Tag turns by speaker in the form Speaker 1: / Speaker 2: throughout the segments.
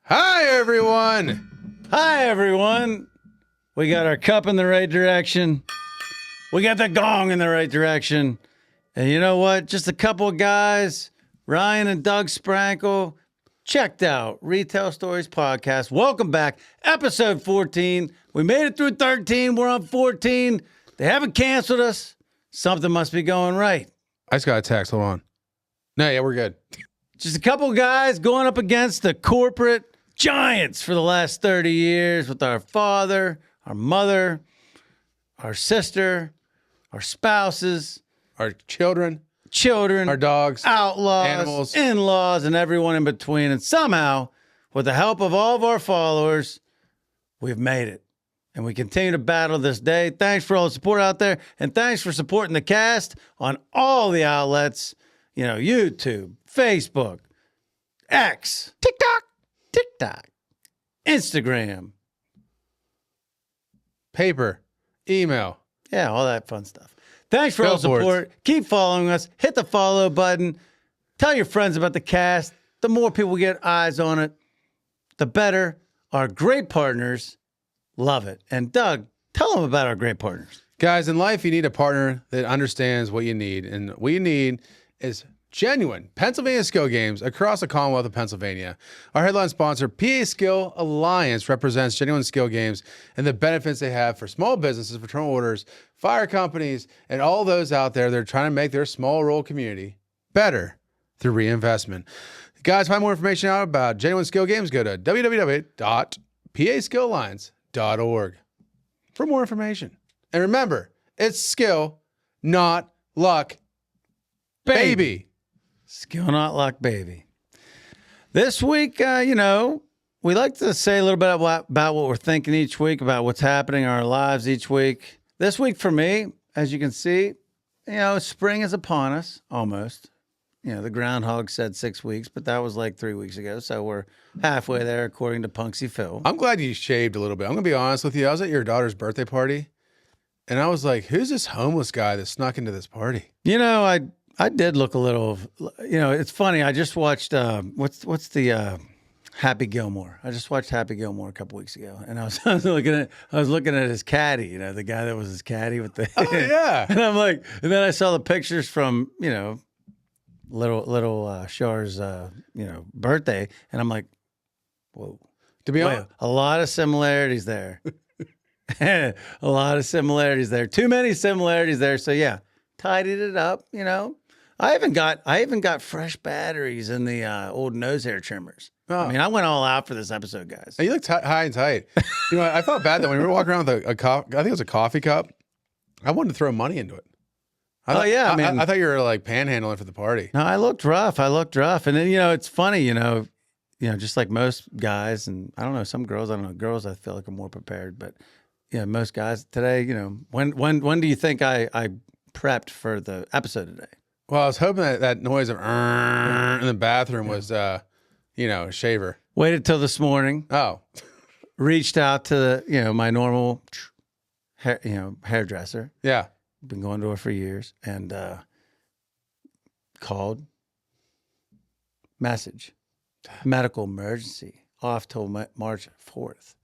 Speaker 1: Hi, everyone.
Speaker 2: Hi, everyone. We got our cup in the right direction. We got the gong in the right direction. And you know what? Just a couple of guys, Ryan and Doug Sprankle, checked out Retail Stories Podcast. Welcome back. Episode 14. We made it through 13. We're on 14. They haven't canceled us. Something must be going right.
Speaker 1: I just got a text. Hold on. No, yeah, we're good.
Speaker 2: Just a couple of guys going up against the corporate giants for the last 30 years with our father, our mother, our sister, our spouses,
Speaker 1: Our children,
Speaker 2: our
Speaker 1: dogs,
Speaker 2: outlaws,
Speaker 1: animals,
Speaker 2: in-laws, and everyone in between. And somehow, with the help of all of our followers, we've made it. And we continue to battle this day. Thanks for all the support out there. And thanks for supporting the cast on all the outlets. You know, YouTube, Facebook, X, TikTok, Instagram.
Speaker 1: paper, email.
Speaker 2: Yeah, all that fun stuff. Thanks for all the
Speaker 1: Billboards.
Speaker 2: support. Keep following us. Hit the follow button. Tell your friends about the cast. The more people get eyes on it, the better. Our great partners love it. And Doug, tell them about our great partners.
Speaker 1: Guys, in life, you need a partner that understands what you need. And what you need is genuine Pennsylvania skill games across the Commonwealth of Pennsylvania. Our headline sponsor, PA Skill Alliance, represents genuine skill games and the benefits they have for small businesses, return orders, fire companies, and all those out there that are trying to make their small rural community better through reinvestment. Guys, find more information out about genuine skill games. Go to www.paskillalliance.org for more information. And remember, it's skill, not luck, baby.
Speaker 2: Skill not luck, baby. This week, we like to say a little bit about what we're thinking each week, about what's happening in our lives each week. This week for me, as you can see, spring is upon us, almost. The groundhog said 6 weeks, but that was like 3 weeks ago. So we're halfway there, according to Punksy Phil.
Speaker 1: I'm glad you shaved a little bit. I'm going to be honest with you. I was at your daughter's birthday party, and I was like, who's this homeless guy that snuck into this party?
Speaker 2: I did look a little, it's funny. I just watched, what's the Happy Gilmore. I just watched Happy Gilmore a couple weeks ago, and I was looking at his caddy, the guy that was his caddy with the,
Speaker 1: Oh, yeah.
Speaker 2: and I'm like, and then I saw the pictures from, little Char's, birthday, and I'm like, whoa.
Speaker 1: To be honest,
Speaker 2: A lot of similarities there. A lot of similarities there. Too many similarities there. So yeah, tidied it up, I even got fresh batteries in the old nose hair trimmers.
Speaker 1: Oh.
Speaker 2: I mean, I went all out for this episode, guys.
Speaker 1: you look high and tight. I felt bad that when we were walking around with I think it was a coffee cup. I wanted to throw money into it. I thought you were like panhandling for the party.
Speaker 2: No, I looked rough. And then, it's funny, just like most guys, and I don't know, some girls, girls I feel like are more prepared, but most guys today, when do you think I prepped for the episode today?
Speaker 1: Well, I was hoping that noise of in the bathroom was, a shaver.
Speaker 2: Waited till this morning.
Speaker 1: Oh,
Speaker 2: Reached out to my normal, hairdresser.
Speaker 1: yeah.
Speaker 2: Been going to her for years, and called. Message, medical emergency, off till March 4th.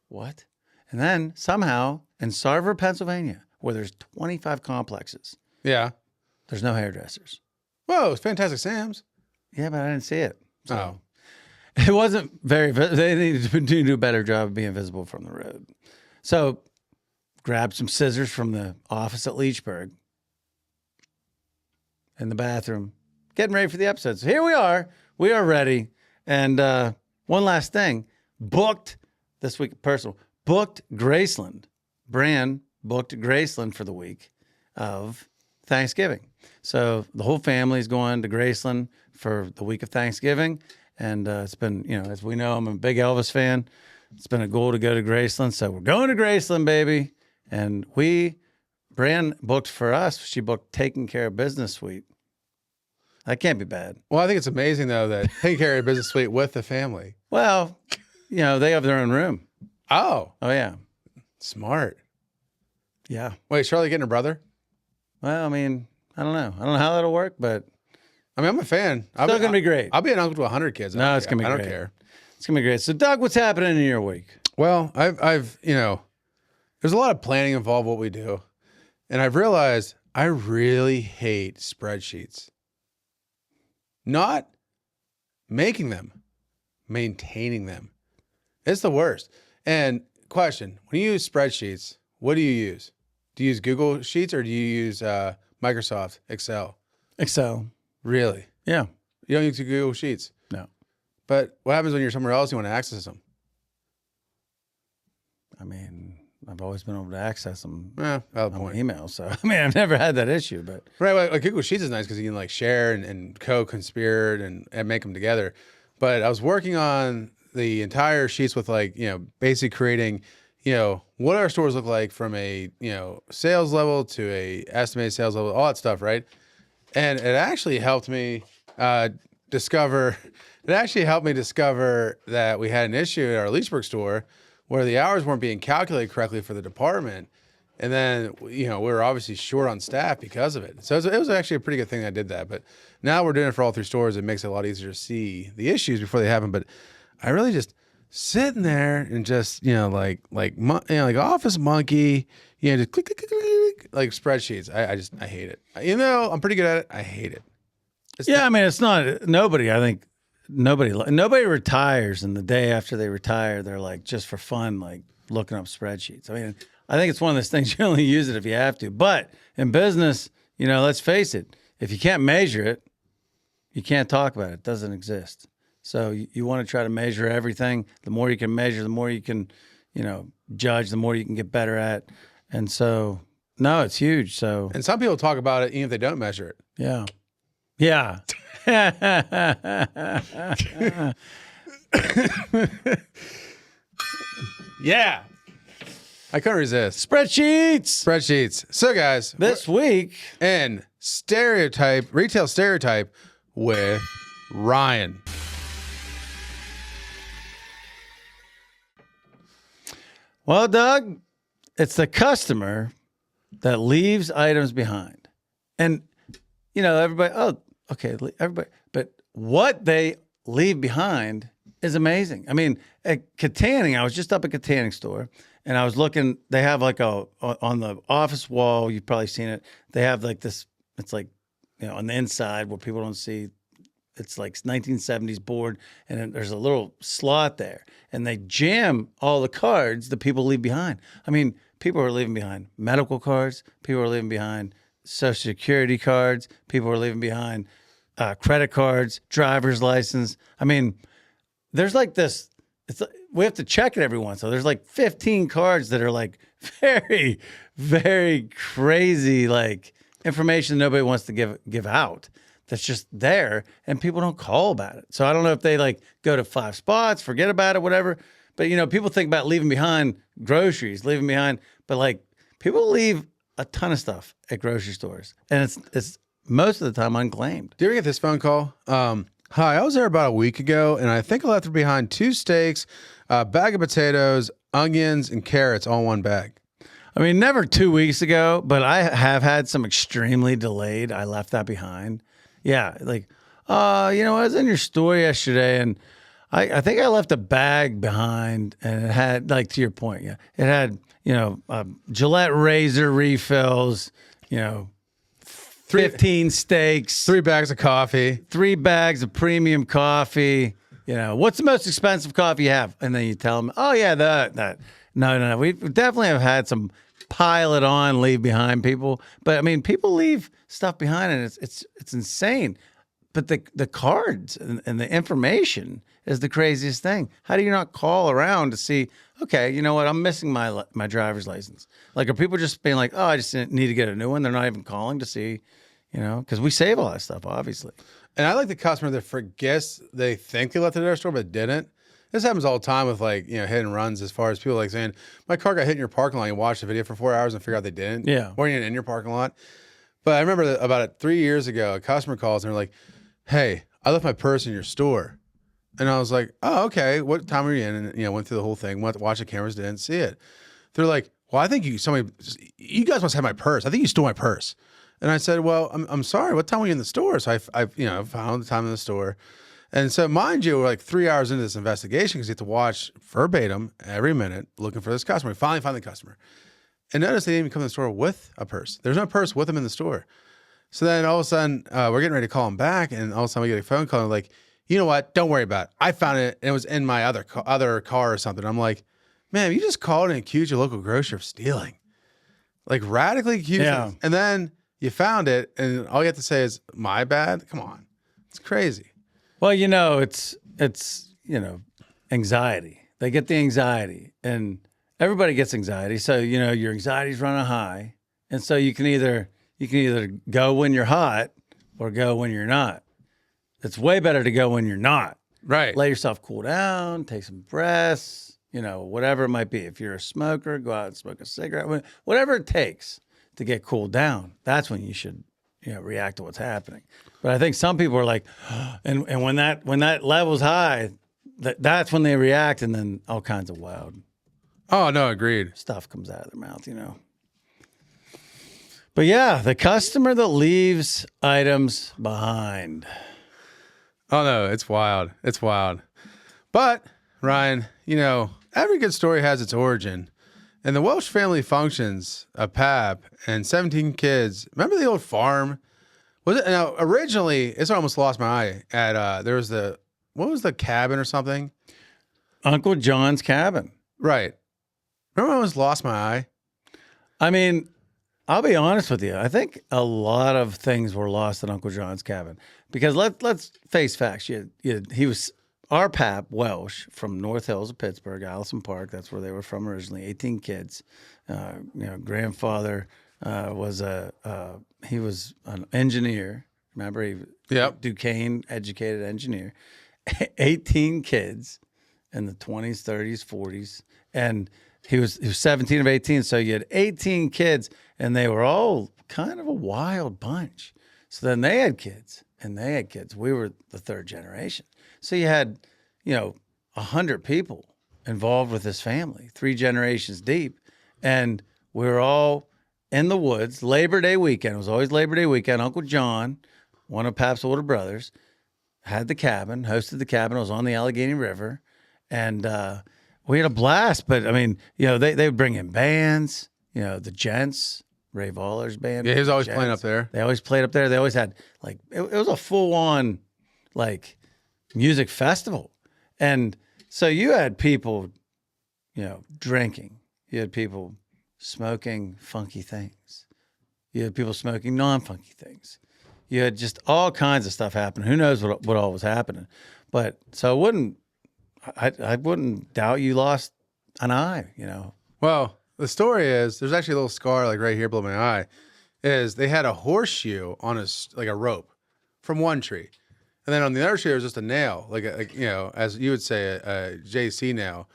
Speaker 2: What? And then somehow in Sarver, Pennsylvania, where there's 25 complexes,
Speaker 1: Yeah.
Speaker 2: there's no hairdressers.
Speaker 1: Whoa, it's Fantastic Sam's.
Speaker 2: Yeah, but I didn't see it.
Speaker 1: Oh.
Speaker 2: It wasn't they needed to do a better job of being visible from the road. So grabbed some scissors from the office at Leechburg in the bathroom, getting ready for the episode. So here we are. We are ready. And one last thing, booked this week, personal, booked Graceland. Brand booked Graceland for the week of Thanksgiving. So the whole family is going to Graceland for the week of Thanksgiving. And it's been, as we know, I'm a big Elvis fan. It's been a goal to go to Graceland. So we're going to Graceland, baby. And Brand booked for us. She booked Taking Care of Business Suite. That can't be bad.
Speaker 1: Well, I think it's amazing, though, that taking care of your business suite with the family.
Speaker 2: Well, they have their own room.
Speaker 1: Oh,
Speaker 2: yeah.
Speaker 1: smart.
Speaker 2: Yeah.
Speaker 1: Wait, Charlie getting her brother?
Speaker 2: Well, I mean, I don't know. I don't know how that'll work, but
Speaker 1: I mean, I'm a fan.
Speaker 2: Still going to be great.
Speaker 1: I'll be an uncle to 100 kids.
Speaker 2: No, it's going to be great.
Speaker 1: I don't care.
Speaker 2: It's going to be great. So, Doug, what's happening in your week?
Speaker 1: Well, I've there's a lot of planning involved what we do. And I've realized I really hate spreadsheets. Not making them, maintaining them. It's the worst. And question, when you use spreadsheets, what do you use? Do you use Google Sheets or do you use Microsoft Excel?
Speaker 2: Excel.
Speaker 1: Really?
Speaker 2: Yeah.
Speaker 1: You don't use Google Sheets?
Speaker 2: No.
Speaker 1: But what happens when you're somewhere else and you want to access them?
Speaker 2: I mean, I've always been able to access them
Speaker 1: Valid
Speaker 2: on
Speaker 1: point.
Speaker 2: my email. So, I mean, I've never had that issue. But
Speaker 1: Right, like Google Sheets is nice because you can like share and co-conspire and make them together. But I was working on the entire sheets with like, basically creating, what our stores look like from a, sales level to a estimated sales level, all that stuff, right? And it actually helped me discover that we had an issue at our Leechburg store where the hours weren't being calculated correctly for the department. And then, we were obviously short on staff because of it. So it was actually a pretty good thing I did that. But now we're doing it for all 3 stores. It makes it a lot easier to see the issues before they happen. But I really just sitting there and just, like office monkey, just click, click, click, click, like spreadsheets. I hate it. I'm pretty good at it. I hate it.
Speaker 2: I mean, it's not nobody. I think nobody retires, and the day after they retire, they're like just for fun, like looking up spreadsheets. I mean, I think it's one of those things you only use it if you have to. But in business, let's face it, if you can't measure it, you can't talk about it. It doesn't exist. So you want to try to measure everything. The more you can measure, the more you can, judge, the more you can get better at. And so, no, it's huge. So,
Speaker 1: and some people talk about it even if they don't measure it.
Speaker 2: Yeah. Yeah.
Speaker 1: Yeah. I couldn't resist.
Speaker 2: Spreadsheets.
Speaker 1: So, guys,
Speaker 2: this week
Speaker 1: in retail stereotype with Ryan.
Speaker 2: Well, Doug, it's the customer that leaves items behind. And, everybody, everybody, but what they leave behind is amazing. I mean, at Katanning, I was just up at Katanning store and I was looking, they have like on the office wall, you've probably seen it. They have like this, it's like, on the inside where people don't see, it's like 1970s board, and then there's a little slot there, and they jam all the cards that people leave behind. I mean, people are leaving behind medical cards, people are leaving behind Social Security cards, people are leaving behind credit cards, driver's license. I mean, there's like this. We have to check it every once. So there's like 15 cards that are like very, very crazy, like information nobody wants to give out. That's just there, and people don't call about it. So I don't know if they like go to 5 spots, forget about it, whatever. But people think about leaving behind groceries, but like people leave a ton of stuff at grocery stores, and it's most of the time unclaimed.
Speaker 1: Do you ever get this phone call? Hi, I was there about a week ago, and I think I left behind 2 steaks, a bag of potatoes, onions, and carrots all in one bag.
Speaker 2: I mean, never 2 weeks ago, but I have had some extremely delayed. I left that behind. Yeah, like, I was in your store yesterday, and I think I left a bag behind, and it had, like, to your point, yeah, it had, Gillette razor refills, 15 steaks,
Speaker 1: 3 bags of coffee,
Speaker 2: 3 bags of premium coffee. What's the most expensive coffee you have? And then you tell them, oh yeah, that. No. We definitely have had some pile it on, leave behind people. But I mean, people leave stuff behind, and it's insane. But the cards and the information is the craziest thing. How do you not call around to see, okay, you know what, I'm missing my driver's license. Like, are people just being like, oh, I just need to get a new one? They're not even calling to see, because we save all that stuff, obviously.
Speaker 1: And I like the customer that forgets they think they left it at their store but didn't. This happens all the time with like, hit and runs, as far as people like saying, my car got hit in your parking lot. You watch the video for 4 hours and figure out they didn't.
Speaker 2: Yeah.
Speaker 1: Or you're in your parking lot. But I remember about 3 years ago, a customer calls and they're like, hey, I left my purse in your store. And I was like, oh, okay. What time were you in? And, went through the whole thing, went to watch the cameras, didn't see it. They're like, well, I think you guys must have my purse. I think you stole my purse. And I said, well, I'm sorry. What time were you in the store? So I found the time in the store. And so, mind you, we're like 3 hours into this investigation because you have to watch verbatim every minute looking for this customer. We finally find the customer. And notice they didn't even come to the store with a purse. There's no purse with them in the store. So then all of a sudden, we're getting ready to call them back. And all of a sudden we get a phone call. And like, you know what? Don't worry about it. I found it. And it was in my other car or something. I'm like, man, you just called and accused your local grocer of stealing. Like radically accused them. And then you found it. And all you have to say is, my bad? Come on. It's crazy.
Speaker 2: Well, it's anxiety. They get the anxiety, and everybody gets anxiety. So, your anxiety's running high. And so you can either go when you're hot or go when you're not. It's way better to go when you're not.
Speaker 1: Right.
Speaker 2: Let yourself cool down, take some breaths, whatever it might be. If you're a smoker, go out and smoke a cigarette. Whatever it takes to get cooled down, that's when you should react to what's happening. But I think some people are like, and when that level's high, that's when they react, and then all kinds of wild
Speaker 1: Oh, no, agreed.
Speaker 2: stuff comes out of their mouth, But yeah, the customer that leaves items behind.
Speaker 1: Oh, no, it's wild. It's wild. But, Ryan, every good story has its origin. And the Welsh family functions, a pap, and 17 kids. Remember the old farm? Was it? Now, originally, it's almost lost my eye. There was what was the cabin or something?
Speaker 2: Uncle John's cabin.
Speaker 1: Right. Remember when I almost lost my eye?
Speaker 2: I mean, I'll be honest with you. I think a lot of things were lost at Uncle John's cabin because let's face facts. He was our pap, Welsh, from North Hills of Pittsburgh, Allison Park. That's where they were from originally. 18 kids. Grandfather was he was an engineer. Remember, Duquesne educated engineer. 18 kids in the 20s, 30s, 40s, and he was 17 of 18. So you had 18 kids, and they were all kind of a wild bunch. So then they had kids, and they had kids. We were the third generation. So you had, 100 people involved with this family, 3 generations deep, and we were all in the woods. Labor Day weekend. It was always Labor Day weekend. Uncle John, one of Pap's older brothers, had the cabin, hosted the cabin. It was on the Allegheny River, and we had a blast. But I mean, they would bring in bands. The Gents, Ray Voller's band.
Speaker 1: Yeah, he was always
Speaker 2: Gents.
Speaker 1: playing up there.
Speaker 2: They always played up there. They always had it was a full on music festival, and so you had people, drinking. You had people smoking funky things. You had people smoking non-funky things. You had just all kinds of stuff happening. Who knows what all was happening? But so I wouldn't doubt you lost an eye,
Speaker 1: Well, the story is there's actually a little scar like right here below my eye. Is they had a horseshoe on a rope from one tree, and then on the other tree there was just a nail, as you would say a JC nail,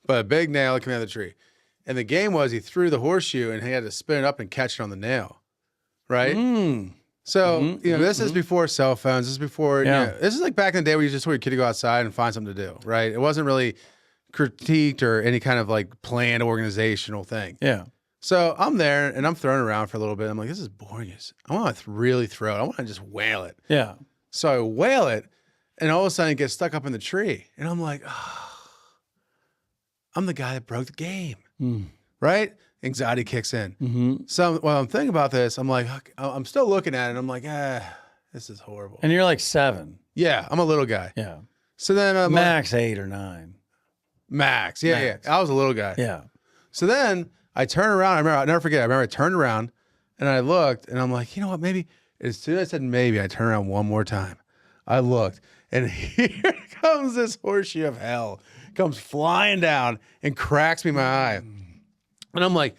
Speaker 1: but a big nail coming out of the tree. And the game was he threw the horseshoe and he had to spin it up and catch it on the nail, right? So, this is before cell phones. This is before, this is like back in the day where you just told your kid to go outside and find something to do, right? It wasn't really critiqued or any kind of planned organizational thing.
Speaker 2: Yeah.
Speaker 1: So I'm there and I'm throwing around for a little bit. I'm like, this is boring. I want to really throw it. I want to just whale it.
Speaker 2: Yeah.
Speaker 1: So I whale it and all of a sudden it gets stuck up in the tree. And I'm like, I'm the guy that broke the game, right? Anxiety kicks in. So while I'm thinking about this, I'm like, I'm still looking at it. I'm like, this is horrible.
Speaker 2: And you're like 7.
Speaker 1: Yeah, I'm a little guy.
Speaker 2: Yeah.
Speaker 1: So then I'm
Speaker 2: Max 8 or 9.
Speaker 1: Max. Yeah. I was a little guy.
Speaker 2: Yeah.
Speaker 1: So then I turn around. I'll never forget. I remember I turned around and I looked and I'm like, you know what? Maybe as soon as I said maybe, I turned around one more time. I looked and here comes this horseshoe of hell. Comes flying down and cracks me in my eye. And I'm like,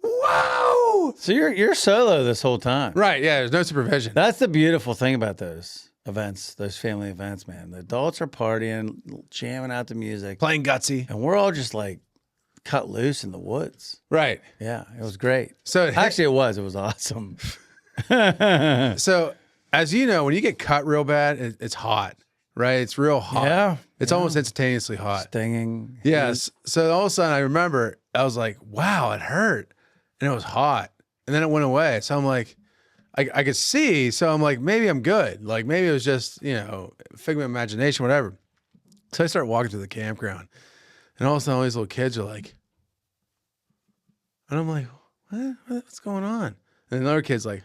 Speaker 1: whoa.
Speaker 2: So you're solo this whole time.
Speaker 1: Right. Yeah. There's no supervision.
Speaker 2: That's the beautiful thing about those events, those family events, man. The adults are partying, jamming out the music,
Speaker 1: Playing gutsy.
Speaker 2: and we're all just cut loose in the woods.
Speaker 1: Right.
Speaker 2: Yeah, it was great.
Speaker 1: So
Speaker 2: Actually, it was awesome.
Speaker 1: So as you know, when you get cut real bad, it's hot, right? It's real hot.
Speaker 2: Yeah.
Speaker 1: It's almost instantaneously hot.
Speaker 2: Stinging.
Speaker 1: Yes. So all of a sudden I remember I was like, wow, it hurt. And it was hot. And then it went away. So I'm like, I could see. So I'm like, maybe I'm good. Like maybe it was just, figment of imagination, whatever. So I start walking through the campground, and all of a sudden all these little kids are like, and I'm like, what's going on? And another kid's like,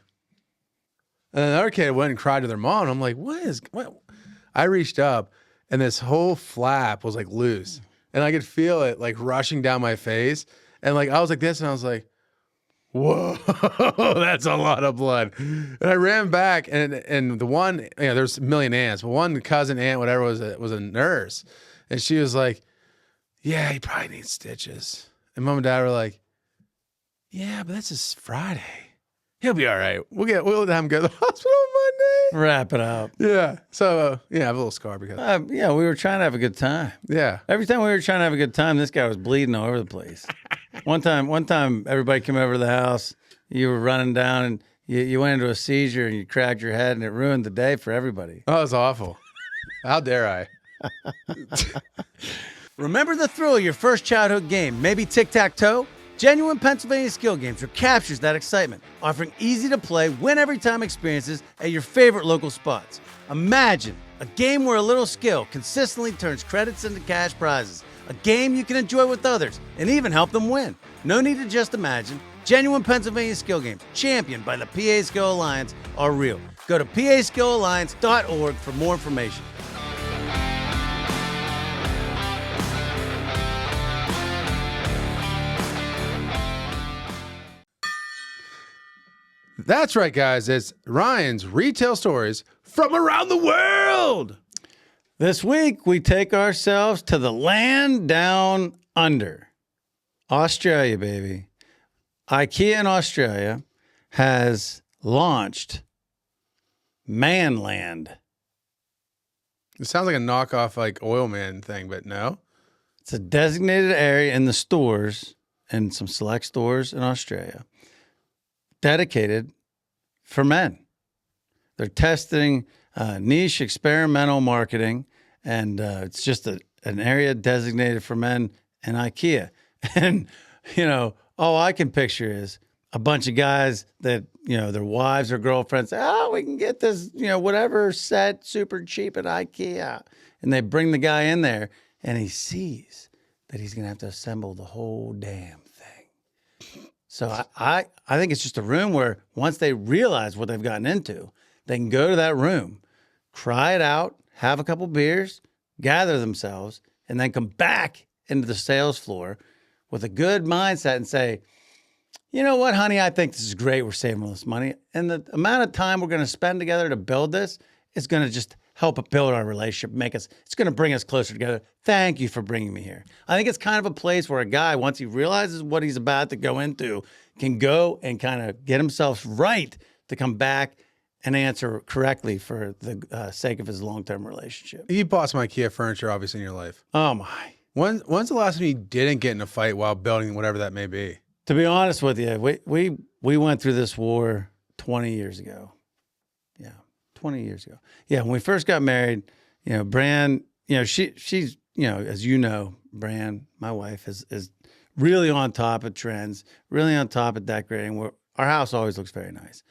Speaker 1: and another kid went and cried to their mom. And I'm like, what? I reached up, and this whole flap was like loose, and I could feel it like rushing down my face. And like, I was like this, and I was like, whoa, that's a lot of blood. And I ran back, and the one, there's a million aunts, but one cousin aunt, whatever, was a nurse. And she was like, yeah, he probably needs stitches. And mom and dad were like, yeah, but that's just Friday. He'll be all right. We'll have him go to the hospital on Monday.
Speaker 2: Wrap it up.
Speaker 1: Yeah. So, I have a little scar because.
Speaker 2: We were trying to have a good time.
Speaker 1: Yeah.
Speaker 2: Every time we were trying to have a good time, this guy was bleeding all over the place. One time, everybody came over to the house. You were running down, and you went into a seizure, and you cracked your head, and it ruined the day for everybody.
Speaker 1: Oh, it was awful. How dare I?
Speaker 2: Remember the thrill of your first childhood game, maybe tic-tac-toe? Genuine Pennsylvania Skill Games captures that excitement, offering easy-to-play, win-every-time experiences at your favorite local spots. Imagine a game where a little skill consistently turns credits into cash prizes. A game you can enjoy with others and even help them win. No need to just imagine. Genuine Pennsylvania Skill Games, championed by the PA Skill Alliance, are real. Go to paskillalliance.org for more information.
Speaker 1: That's right, guys. It's Ryan's Retail Stories from around the world.
Speaker 2: This week, we take ourselves to the land down under. Australia, baby. Ikea in Australia has launched ManLand.
Speaker 1: It sounds like a knockoff like Oil Man thing, but no.
Speaker 2: It's a designated area in the stores and some select stores in Australia dedicated for men. They're testing niche experimental marketing, and it's just an area designated for men and IKEA. And, all I can picture is a bunch of guys that, their wives or girlfriends say, oh, we can get this, whatever set super cheap at IKEA. And they bring the guy in there, and he sees that he's going to have to assemble the whole damn thing. So I think it's just a room where once they realize what they've gotten into, they can go to that room, cry it out, have a couple beers, gather themselves, and then come back into the sales floor with a good mindset and say, you know what, honey, I think this is great. We're saving all this money. And the amount of time we're going to spend together to build this is going to just help build our relationship, it's going to bring us closer together. Thank you for bringing me here. I think it's kind of a place where a guy, once he realizes what he's about to go into, can go and kind of get himself right to come back and answer correctly for the sake of his long-term relationship.
Speaker 1: You bought some IKEA furniture, obviously, in your life.
Speaker 2: Oh, my.
Speaker 1: When's the last time you didn't get in a fight while building whatever that may be?
Speaker 2: To be honest with you, we went through this war 20 years ago. Yeah, 20 years ago. Yeah, when we first got married, Bran, she's, as you know, Bran, my wife, is really on top of trends, really on top of decorating. Our house always looks very nice.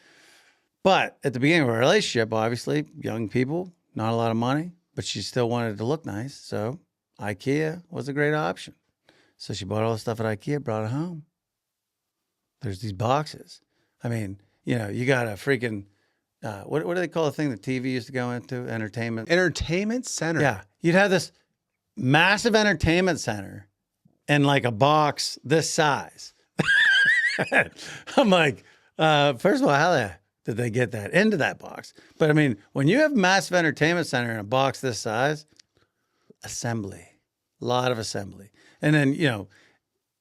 Speaker 2: But at the beginning of our relationship, obviously, young people, not a lot of money, but she still wanted it to look nice. So IKEA was a great option. So she bought all the stuff at IKEA, brought it home. There's these boxes. I mean, you got a freaking, what do they call the thing that TV used to go into? Entertainment
Speaker 1: center.
Speaker 2: Yeah. You'd have this massive entertainment center and like a box this size. I'm like, first of all, how did they get that into that box? But I mean, when you have massive entertainment center in a box this size, assembly, a lot of assembly. And then,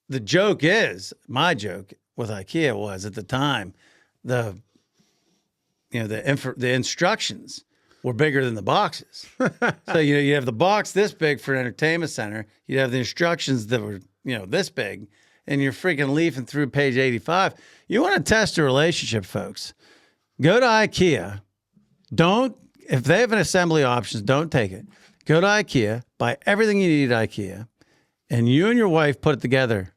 Speaker 2: the joke is, my joke with IKEA was at the time, the instructions were bigger than the boxes. So, you have the box this big for an entertainment center. You have the instructions that were, this big, and you're freaking leafing through page 85. You want to test a relationship, folks. Go to IKEA. If they have an assembly options, don't take it. Go to IKEA, buy everything you need at IKEA, and you and your wife put it together.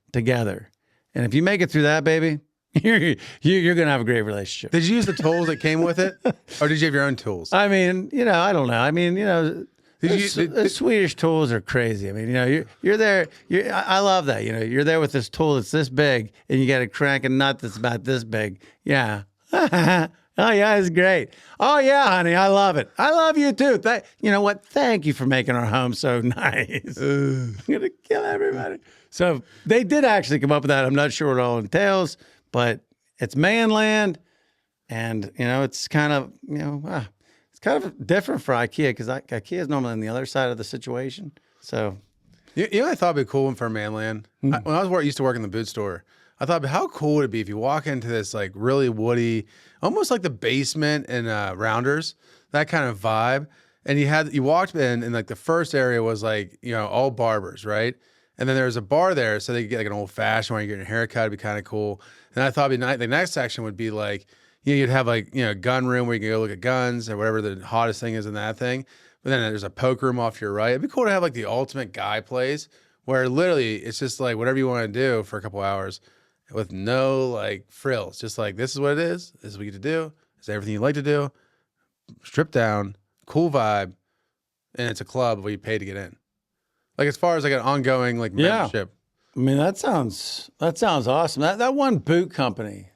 Speaker 2: And if you make it through that, baby, you're gonna have a great relationship.
Speaker 1: Did you use the tools that came with it, or did you have your own tools?
Speaker 2: I mean, I don't know. I mean, the Swedish tools are crazy. I mean, you're there. I love that. You're there with this tool that's this big, and you got to crank a nut that's about this big. Yeah. Oh yeah, it's great. Oh yeah, honey, I love it. I love you too. You know what? Thank you for making our home so nice. I'm gonna kill everybody. So they did actually come up with that. I'm not sure what it all entails, but it's ManLand, and it's kind of it's kind of different for Ikea because Ikea is normally on the other side of the situation. So
Speaker 1: I thought it'd be cool for ManLand. When I used to work in the boot store, I thought, how cool would it be if you walk into this like really woody, almost like the basement in Rounders, that kind of vibe. And you walked in and like the first area was like, all barbers, right? And then there was a bar there, so they could get like an old fashioned where you get a haircut, it'd be kind of cool. And I thought the next section would be like, you'd have like, a gun room where you can go look at guns or whatever the hottest thing is in that thing. But then there's a poker room off to your right. It'd be cool to have like the ultimate guy place where literally it's just like whatever you want to do for a couple hours with no like frills. Just like, this is what it is. This is what you get to do. This is everything you like to do. Strip down, cool vibe. And it's a club where you pay to get in. Like as far as like an ongoing like membership.
Speaker 2: I mean, that sounds awesome. That one boot company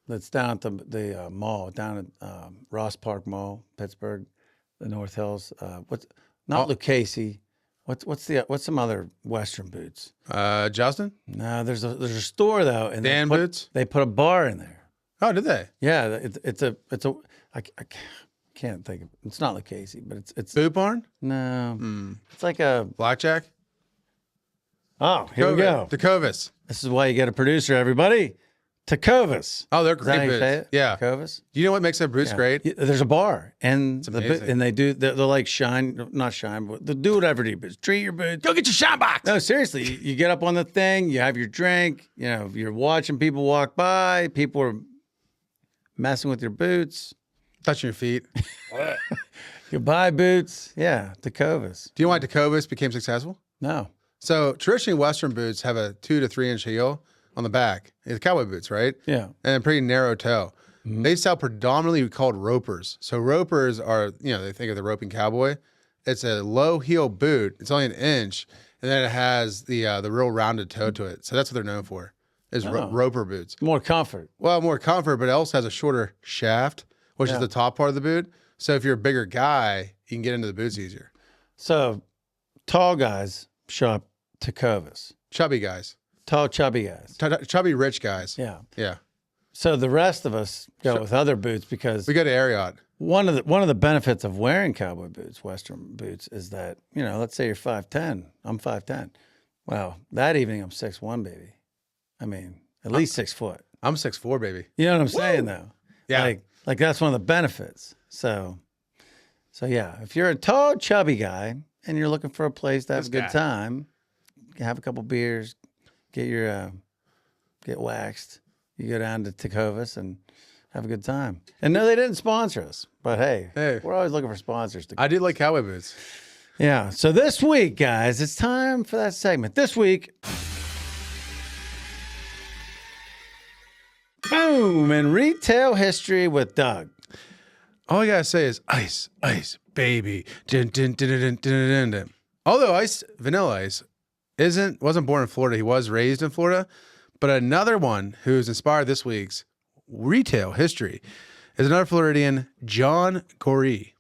Speaker 2: that's down at the mall, down at Ross Park Mall, Pittsburgh, the North Hills. Lucchese. What's some other Western boots?
Speaker 1: Justin?
Speaker 2: No, there's a store though, and
Speaker 1: Dan Boots.
Speaker 2: They put a bar in there.
Speaker 1: Oh, did they?
Speaker 2: Yeah, I can't think of. It's not Lucchese, but it's
Speaker 1: Boot Barn.
Speaker 2: No, it's like a
Speaker 1: Blackjack.
Speaker 2: Oh, here we go.
Speaker 1: Tecovas.
Speaker 2: This is why you get a producer, everybody. Tecovas.
Speaker 1: Oh, they're
Speaker 2: Is that how
Speaker 1: great
Speaker 2: you say
Speaker 1: boots.
Speaker 2: it?
Speaker 1: Yeah.
Speaker 2: Tecovas.
Speaker 1: Do you know what makes their boots great?
Speaker 2: There's a bar, and
Speaker 1: amazing.
Speaker 2: and they're like not shine, but they'll do whatever to your boots. Treat your boots.
Speaker 1: Go get your shine box.
Speaker 2: No, seriously, you get up on the thing, you have your drink, you're watching people walk by, people are messing with your boots.
Speaker 1: Touching your feet.
Speaker 2: You buy boots. Yeah, Tecovas.
Speaker 1: Do you know why Tecovas became successful?
Speaker 2: No.
Speaker 1: So traditionally, Western boots have a 2 to 3 inch heel on the back. It's cowboy boots, right?
Speaker 2: Yeah.
Speaker 1: And a pretty narrow toe. Mm-hmm. They sell predominantly called ropers. So ropers are, they think of the roping cowboy. It's a low heel boot. It's only an inch, and then it has the real rounded toe to it. So that's what they're known for, is roper boots.
Speaker 2: More comfort.
Speaker 1: Well, more comfort, but it also has a shorter shaft, which is the top part of the boot. So if you're a bigger guy, you can get into the boots easier.
Speaker 2: So tall guys shop Tecovas.
Speaker 1: Chubby guys.
Speaker 2: Tall, chubby guys.
Speaker 1: Chubby, rich guys.
Speaker 2: Yeah.
Speaker 1: Yeah.
Speaker 2: So the rest of us go with other boots because
Speaker 1: we go to Ariat.
Speaker 2: One of the benefits of wearing cowboy boots, Western boots, is that, let's say you're 5'10", I'm 5'10". Well, that evening I'm 6'1", baby. I mean, at least 6 foot.
Speaker 1: I'm 6'4", baby.
Speaker 2: You know what I'm saying though?
Speaker 1: Yeah.
Speaker 2: Like that's one of the benefits. So yeah, if you're a tall, chubby guy and you're looking for a place to have a good time, have a couple beers, get waxed. You go down to Tecovas and have a good time. And no, they didn't sponsor us, but hey, we're always looking for sponsors.
Speaker 1: I do like cowboy boots.
Speaker 2: Yeah. So this week, guys, it's time for that segment. This week, boom, in retail history with Doug.
Speaker 1: All I gotta say is ice, ice, baby. Dun, dun, dun, dun, dun, dun, dun. Although Vanilla Ice wasn't born in Florida, he was raised in Florida. But another one who's inspired this week's retail history is another Floridian, John Goree.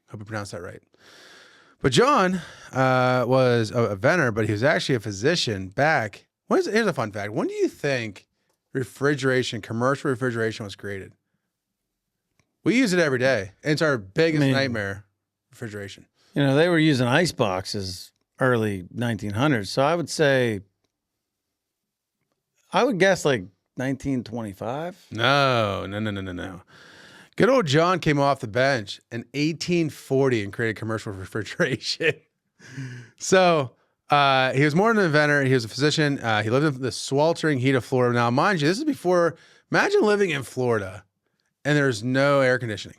Speaker 1: Hope I pronounced that right. But John was a vendor, but he was actually a physician back. Here's a fun fact. When do you think commercial refrigeration was created? We use it every day. It's our biggest nightmare, refrigeration.
Speaker 2: They were using ice boxes early 1900s. So I would guess like 1925.
Speaker 1: No. Good old John came off the bench in 1840 and created commercial refrigeration. So he was more than an inventor. He was a physician. He lived in the sweltering heat of Florida. Now, mind you, this is before, imagine living in Florida and there's no air conditioning.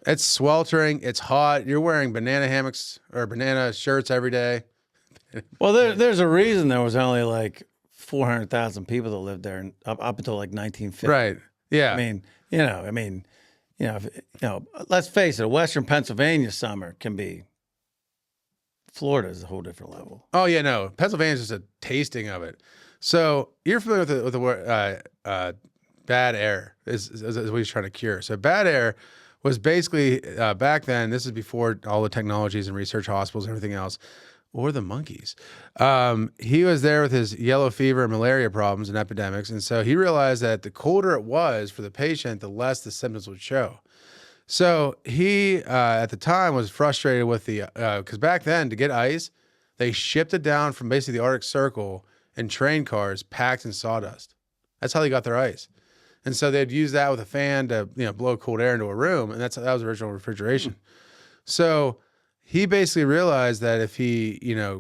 Speaker 1: It's sweltering. It's hot. You're wearing banana hammocks or banana shirts every day.
Speaker 2: Well, there's a reason there was only like 400,000 people that lived there and up until like 1950.
Speaker 1: Right. Yeah.
Speaker 2: Let's face it, a Western Pennsylvania summer can be. Florida is a whole different level.
Speaker 1: Oh yeah, no. Pennsylvania's just a tasting of it. So you're familiar with the word bad air is what he's trying to cure. So bad air was basically back then. This is before all the technologies and research hospitals and everything else, or the monkeys. He was there with his yellow fever and malaria problems and epidemics, and so he realized that the colder it was for the patient, the less the symptoms would show. So he, at the time, was frustrated with because back then, to get ice, they shipped it down from basically the Arctic Circle in train cars packed in sawdust. That's how they got their ice. And so they'd use that with a fan to, blow cold air into a room, and that was original refrigeration. So he basically realized that if he,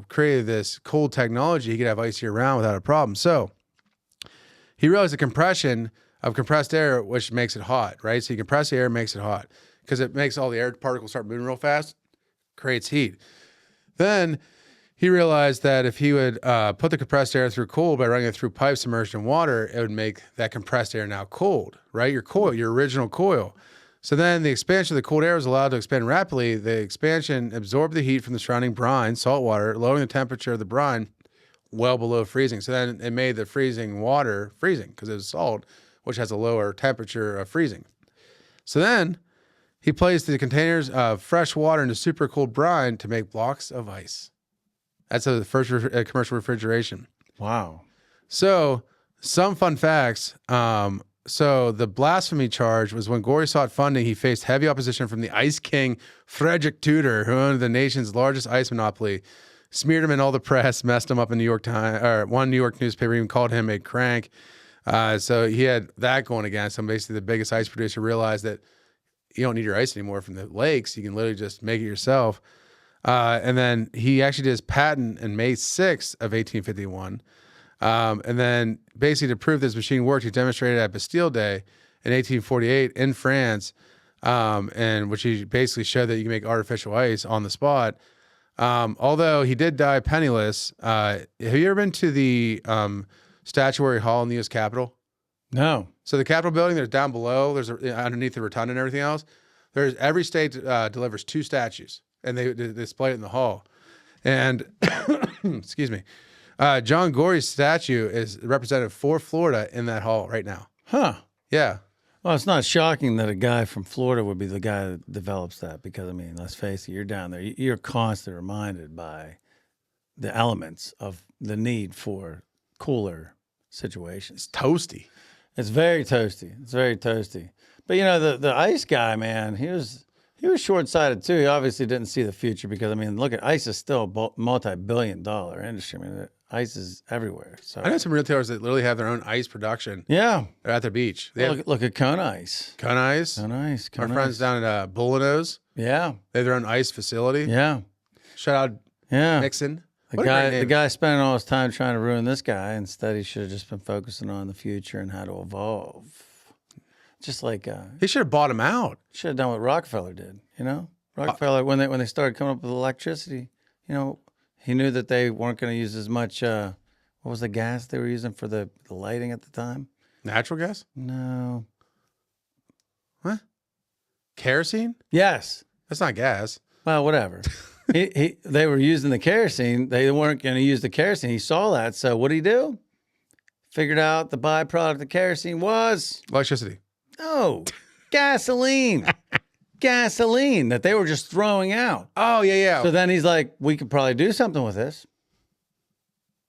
Speaker 1: created this cold technology, he could have ice year round without a problem. So he realized the compression of compressed air, which makes it hot, right? So you compress the air, makes it hot because it makes all the air particles start moving real fast, creates heat. Then he realized that if he would put the compressed air through cold by running it through pipes submerged in water, it would make that compressed air now cold, right? Your coil, your original coil. So then the expansion of the cold air was allowed to expand rapidly. The expansion absorbed the heat from the surrounding brine, salt water, lowering the temperature of the brine well below freezing. So then it made the freezing water freezing because it was salt, which has a lower temperature of freezing. So then he placed the containers of fresh water into super cold brine to make blocks of ice. That's the first commercial refrigeration.
Speaker 2: Wow.
Speaker 1: So some fun facts. So the blasphemy charge was when Gorey sought funding, he faced heavy opposition from the Ice King Frederick Tudor, who owned the nation's largest ice monopoly, smeared him in all the press, messed him up in New York Times, or one New York newspaper even called him a crank. So he had that going against him. Basically, the biggest ice producer realized that you don't need your ice anymore from the lakes. You can literally just make it yourself. And then he actually did his patent in May 6th of 1851. And then basically to prove this machine worked, he demonstrated at Bastille Day in 1848 in France, and which he basically showed that you can make artificial ice on the spot. Although he did die penniless. Have you ever been to the Statuary Hall in the U.S. Capitol?
Speaker 2: No.
Speaker 1: So the Capitol building, there's down below, there's underneath the rotunda and everything else. There's every state delivers 2 statues, and they display it in the hall. And excuse me, John Gorey's statue is representative for Florida in that hall right now.
Speaker 2: Huh.
Speaker 1: Yeah.
Speaker 2: Well, it's not shocking that a guy from Florida would be the guy that develops that because, let's face it, you're down there. You're constantly reminded by the elements of the need for cooler situations.
Speaker 1: It's toasty.
Speaker 2: It's very toasty. It's very toasty. But, the ice guy, man, he was short-sighted, too. He obviously didn't see the future because, look at ice is still a multi-billion-dollar industry. Ice is everywhere. So
Speaker 1: I know some retailers that literally have their own ice production.
Speaker 2: Yeah.
Speaker 1: They're at their beach. They have
Speaker 2: Look at Kona Ice.
Speaker 1: Kona Ice.
Speaker 2: Kona Ice.
Speaker 1: Our friends down at Bullino's.
Speaker 2: Yeah.
Speaker 1: They have their own ice facility.
Speaker 2: Yeah.
Speaker 1: Shout out Nixon.
Speaker 2: The guy spending all his time trying to ruin this guy. Instead, he should have just been focusing on the future and how to evolve. Just like
Speaker 1: he should have bought him out.
Speaker 2: Should have done what Rockefeller did. Rockefeller when they started coming up with electricity, he knew that they weren't going to use as much. What was the gas they were using for the lighting at the time?
Speaker 1: Natural gas?
Speaker 2: No.
Speaker 1: What? Kerosene?
Speaker 2: Yes.
Speaker 1: That's not gas.
Speaker 2: Well, whatever. They were using the kerosene. They weren't going to use the kerosene. He saw that. So what did he do? Figured out the byproduct of kerosene was
Speaker 1: Electricity.
Speaker 2: No, gasoline. Gasoline that they were just throwing out.
Speaker 1: Oh, yeah.
Speaker 2: So then he's like, we could probably do something with this.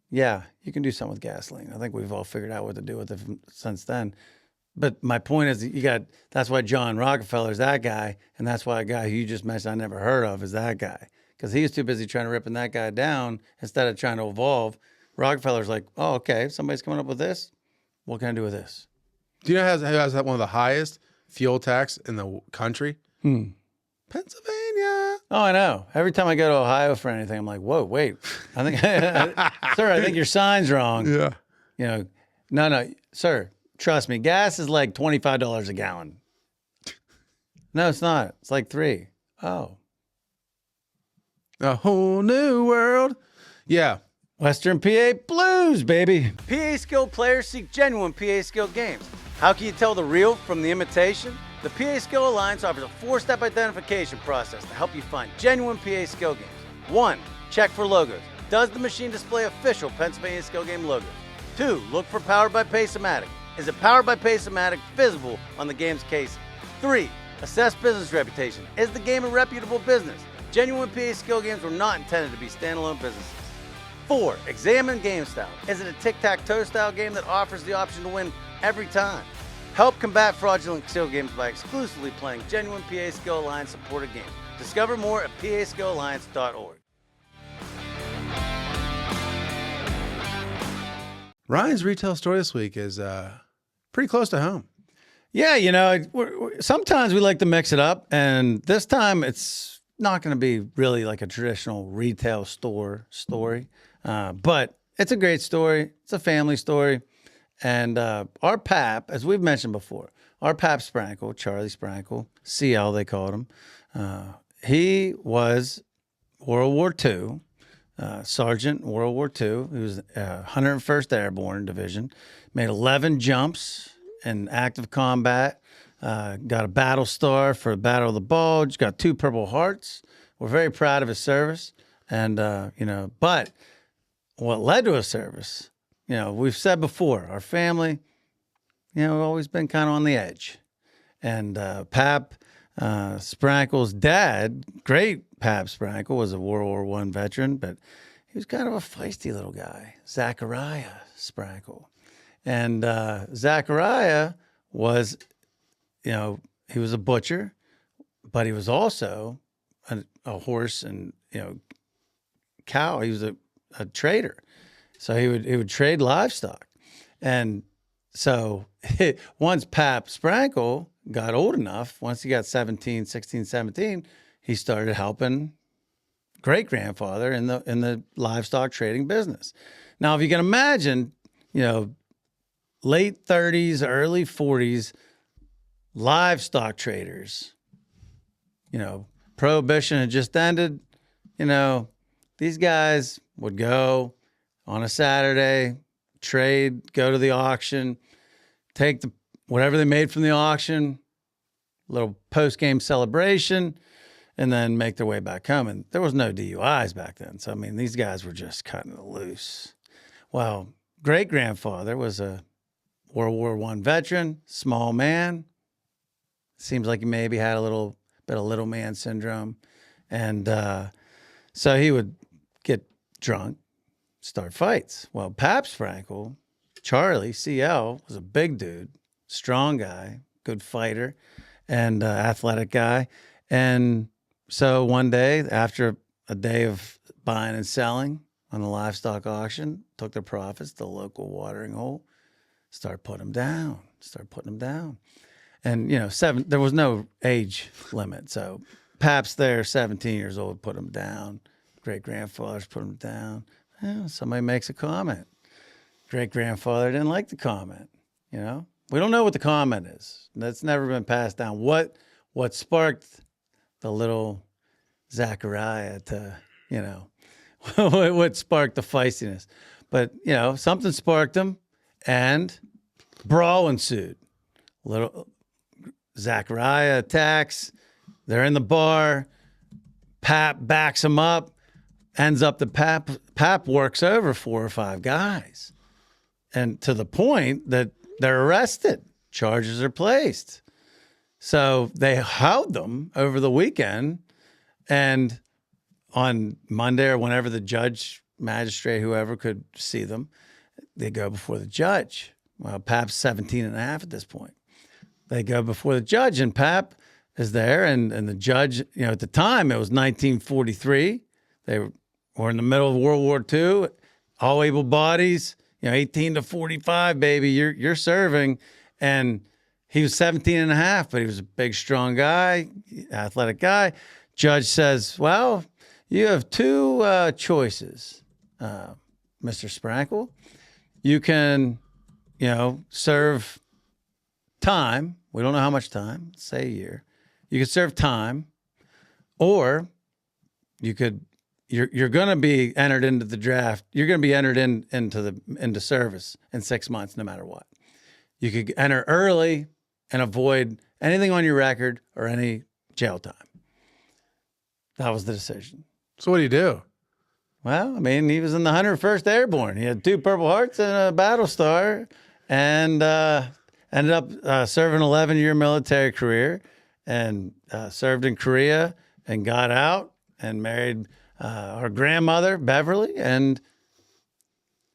Speaker 2: Yeah, you can do something with gasoline. I think we've all figured out what to do with it since then. But my point is that's why John Rockefeller is that guy. And that's why a guy who you just mentioned I never heard of is that guy. Because he was too busy trying to ripping that guy down instead of trying to evolve. Rockefeller's like, oh, okay, if somebody's coming up with this, what can I do with this?
Speaker 1: Do you know who has one of the highest fuel tax in the country? Pennsylvania.
Speaker 2: Oh, I know. Every time I go to Ohio for anything, I'm like, whoa, wait. I think, sir, I think your sign's wrong.
Speaker 1: Yeah.
Speaker 2: No, sir, trust me. Gas is like $25 a gallon. No, it's not. It's like $3. Oh.
Speaker 1: A whole new world. Yeah.
Speaker 2: Western PA Blues, baby. PA Skill players seek genuine PA Skill games. How can you tell the real from the imitation? The PA Skill Alliance offers a 4-step identification process to help you find genuine PA Skill games. 1. Check for logos. Does the machine display official Pennsylvania Skill Game logos? 2. Look for Powered by Pacematic. Is it Powered by Pacematic visible on the game's case? 3. Assess business reputation. Is the game a reputable business? Genuine PA Skill games were not intended to be standalone businesses. 4. Examine game style. Is it a tic-tac-toe style game that offers the option to win every time? Help combat fraudulent skill games by exclusively playing genuine PA Skill Alliance supported games. Discover more at paskillalliance.org.
Speaker 1: Ryan's retail story this week is pretty close to home.
Speaker 2: Yeah, you know, sometimes we like to mix it up, and this time it's not going to be really like a traditional retail store story, but it's a great story. It's a family story. And our pap, as we've mentioned before, our pap Sprankle, Charlie Sprankle, CL they called him, he was World War II, Sergeant World War II. He was 101st Airborne Division, made 11 jumps in active combat, got a battle star for the Battle of the Bulge, got 2 Purple Hearts. We're very proud of his service. And, but what led to his service, we've said before, our family, we've always been kind of on the edge. And Pap Sprankle's dad, great Pap Sprankle, was a World War I veteran, but he was kind of a feisty little guy, Zachariah Sprankle. And Zachariah was, he was a butcher, but he was also a horse and, cow. He was a trader. So he would trade livestock. And so once Pap Sprankle got old enough, once he got 16, 17, he started helping great-grandfather in the livestock trading business. Now, if you can imagine, late 30s, early 40s, livestock traders, Prohibition had just ended, these guys would go on a Saturday, trade, go to the auction, take whatever they made from the auction, little post-game celebration, and then make their way back home. And there was no DUIs back then. So, these guys were just cutting it loose. Well, great-grandfather was a World War I veteran, small man. Seems like he maybe had a little bit of little man syndrome. And so he would get drunk, start fights. Well, Pap Sprankle, Charlie, CL, was a big dude, strong guy, good fighter, and athletic guy. And so one day, after a day of buying and selling on the livestock auction, took their profits to the local watering hole, start putting them down. And, there was no age limit. So Pap's there, 17 years old, put them down. Great-grandfathers put them down. Well, somebody makes a comment. Great-grandfather didn't like the comment, We don't know what the comment is. That's never been passed down. What sparked the little Zachariah to, what sparked the feistiness? But, something sparked him, and brawl ensued. Little Zachariah attacks. They're in the bar. Pap backs him up. Ends up the Pap works over 4 or 5 guys. And to the point that they're arrested. Charges are placed. So they held them over the weekend. And on Monday or whenever the judge, magistrate, whoever could see them, they go before the judge. Well, Pap's 17 and a half at this point. They go before the judge, and Pap is there. And the judge, at the time, it was 1943. They were in the middle of World War II, all able bodies, 18 to 45, baby, you're serving. And he was 17 and a half, but he was a big, strong guy, athletic guy. Judge says, well, you have 2 choices, Mr. Sprankle. You can, serve time. We don't know how much time, say a year. You could serve time, or you could you're going to be entered into the draft. You're going to be entered into service in 6 months, no matter what. You could enter early and avoid anything on your record or any jail time. That was the decision.
Speaker 1: So what do you do?
Speaker 2: Well, I mean, he was in the 101st Airborne. He had 2 Purple Hearts and a Battle Star, and ended up serving an 11-year military career, and served in Korea and got out and married our grandmother, Beverly, and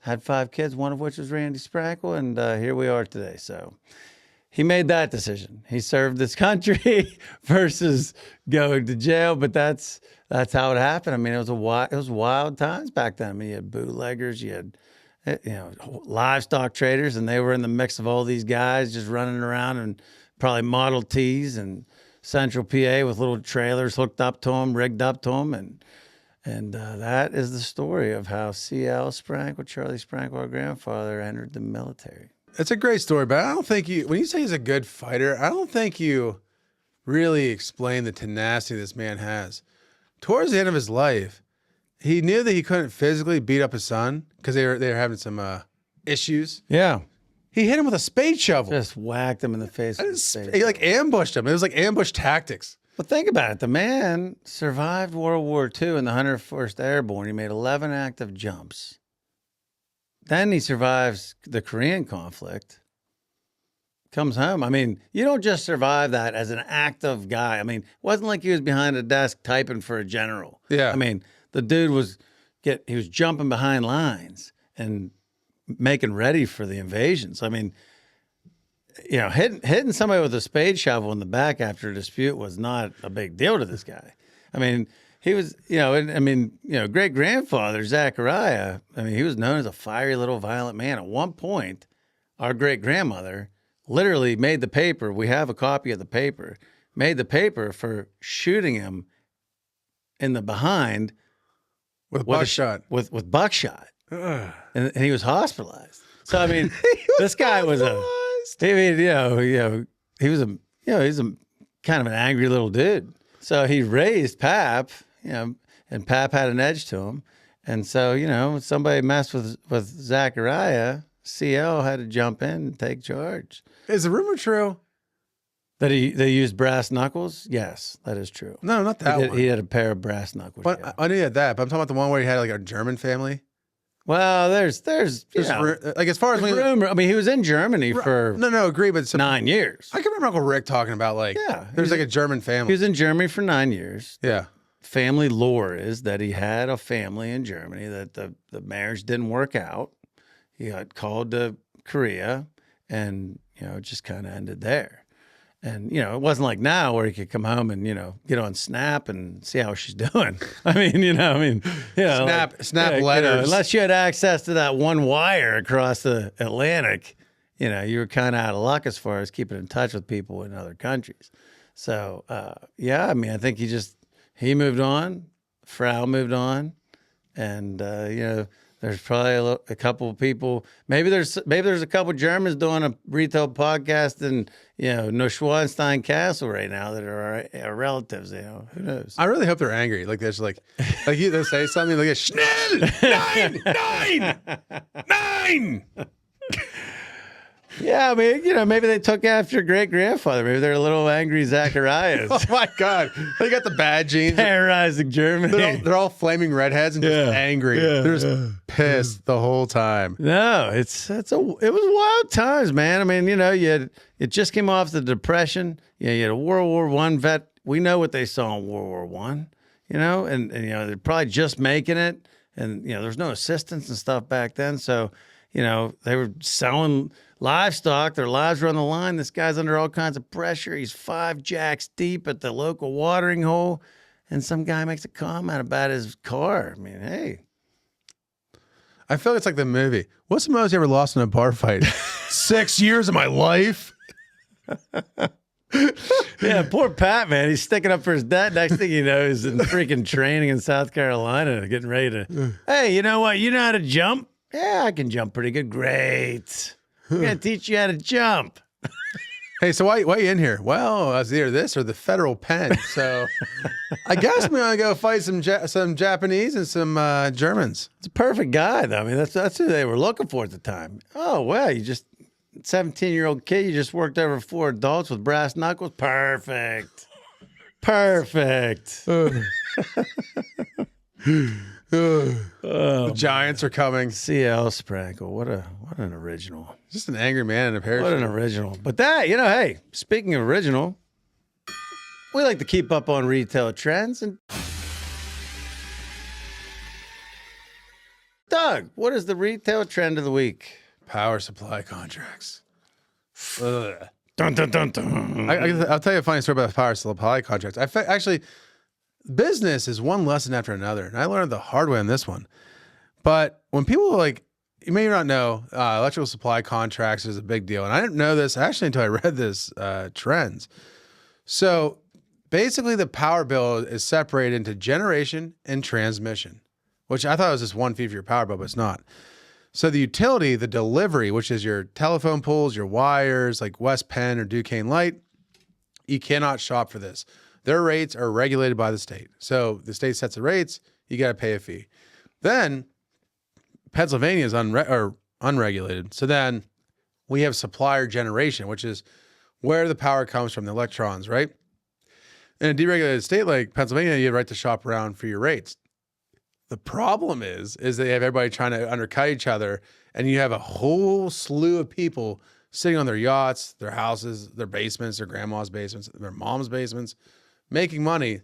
Speaker 2: had 5 kids, one of which was Randy Sprankle, and here we are today. So he made that decision. He served this country versus going to jail, but that's how it happened. I mean, it was wild times back then. I mean, you had bootleggers, you had livestock traders, and they were in the mix of all these guys just running around and probably Model Ts and Central PA with little trailers hooked up to them, rigged up to them, and that is the story of how C.L. Sprankle, Charlie Sprankle, our grandfather, entered the military.
Speaker 1: It's a great story, but I don't think when you say he's a good fighter, I don't think you really explain the tenacity this man has. Towards the end of his life, he knew that he couldn't physically beat up his son because they were having some issues.
Speaker 2: Yeah.
Speaker 1: He hit him with a spade shovel.
Speaker 2: Just whacked him in the face.
Speaker 1: He like ambushed him. It was like ambush tactics.
Speaker 2: But think about it. The man survived World War II in the 101st Airborne. He made 11 active jumps. Then he survives the Korean conflict, comes home. I mean, you don't just survive that as an active guy. I mean, it wasn't like he was behind a desk typing for a general.
Speaker 1: Yeah.
Speaker 2: I mean, the dude was jumping behind lines and making ready for the invasions. I mean, hitting somebody with a spade shovel in the back after a dispute was not a big deal to this guy. I mean, he was, great grandfather Zachariah. I mean, he was known as a fiery little violent man. At one point, our great grandmother literally made the paper. We have a copy of the paper. Made the paper for shooting him in the behind
Speaker 1: with buckshot.
Speaker 2: With buckshot, and he was hospitalized. So I mean, this guy was he's a kind of an angry little dude. So he raised Pap, and Pap had an edge to him. And so, somebody messed with Zachariah, CL had to jump in and take charge.
Speaker 1: Is the rumor true?
Speaker 2: That they used brass knuckles? Yes, that is true.
Speaker 1: No, not that one.
Speaker 2: He had a pair of brass knuckles.
Speaker 1: But
Speaker 2: yeah.
Speaker 1: I knew he had that, but I'm talking about the one where he had like a German family.
Speaker 2: Well, there's
Speaker 1: like as far as
Speaker 2: rumor. I mean, he was in Germany for
Speaker 1: agree, but
Speaker 2: 9 years.
Speaker 1: I can remember Uncle Rick talking about there's like a German family.
Speaker 2: He was in Germany for 9 years.
Speaker 1: Yeah.
Speaker 2: Family lore is that he had a family in Germany, that the marriage didn't work out. He got called to Korea, and it just kind of ended there. And it wasn't like now where he could come home and get on Snap and see how she's doing.
Speaker 1: Snap letters.
Speaker 2: Unless you had access to that one wire across the Atlantic, you were kind of out of luck as far as keeping in touch with people in other countries. So I think he moved on, Frau moved on, and there's probably a couple of people. Maybe there's a couple of Germans doing a retail podcast in Neuschwanstein Castle right now that are our relatives. Who knows?
Speaker 1: I really hope they're angry. Like they're just like they say something like Schnell 9.
Speaker 2: Yeah, I mean, maybe they took after great grandfather. Maybe they're a little angry Zacharias.
Speaker 1: Oh my God, they got the bad genes.
Speaker 2: Terrorizing Germany.
Speaker 1: They're all flaming redheads and just angry. They're just pissed the whole time.
Speaker 2: No, it was wild times, man. I mean, it just came off the Depression. You had a World War I vet. We know what they saw in World War I. And they're probably just making it, and there's no assistance and stuff back then. So they were selling livestock. Their lives were on the line. This guy's under all kinds of pressure. He's 5 jacks deep at the local watering hole, and some guy makes a comment about his car. I mean, hey.
Speaker 1: I feel like it's like the movie. What's the most you ever lost in a bar fight? 6 years of my life.
Speaker 2: Yeah, poor Pat, man. He's sticking up for his dad. Next thing you know, he's in freaking training in South Carolina, getting ready to, hey, you know what? You know how to jump? Yeah, I can jump pretty good. Great. I'm going to teach you how to jump.
Speaker 1: Hey, so why you in here? Well, I was either this or the federal pen. So I guess I'm gonna go fight some Japanese and some Germans.
Speaker 2: It's a perfect guy, though. I mean, that's who they were looking for at the time. Oh, well, 17-year-old kid, you just worked over 4 adults with brass knuckles. Perfect. Perfect.
Speaker 1: The Giants are coming.
Speaker 2: C.L. Sprankle. What an original.
Speaker 1: Just an angry man in a parachute.
Speaker 2: What an original. But that, hey, speaking of original, we like to keep up on retail trends. And Doug, what is the retail trend of the week?
Speaker 1: Power supply contracts. Ugh.
Speaker 2: Dun, dun, dun, dun.
Speaker 1: I'll tell you a funny story about power supply contracts. Actually, business is one lesson after another, and I learned the hard way on this one. But when people you may not know, electrical supply contracts is a big deal, and I didn't know this actually until I read this trends. So basically, the power bill is separated into generation and transmission, which I thought was just one fee for your power bill, but it's not. So the utility, the delivery, which is your telephone poles, your wires, like West Penn or Duquesne Light, you cannot shop for this. Their rates are regulated by the state. So the state sets the rates, you got to pay a fee. Then Pennsylvania is unregulated. So then we have supplier generation, which is where the power comes from, the electrons, right? In a deregulated state like Pennsylvania, you have the right to shop around for your rates. The problem is they have everybody trying to undercut each other, and you have a whole slew of people sitting on their yachts, their houses, their basements, their grandma's basements, their mom's basements, making money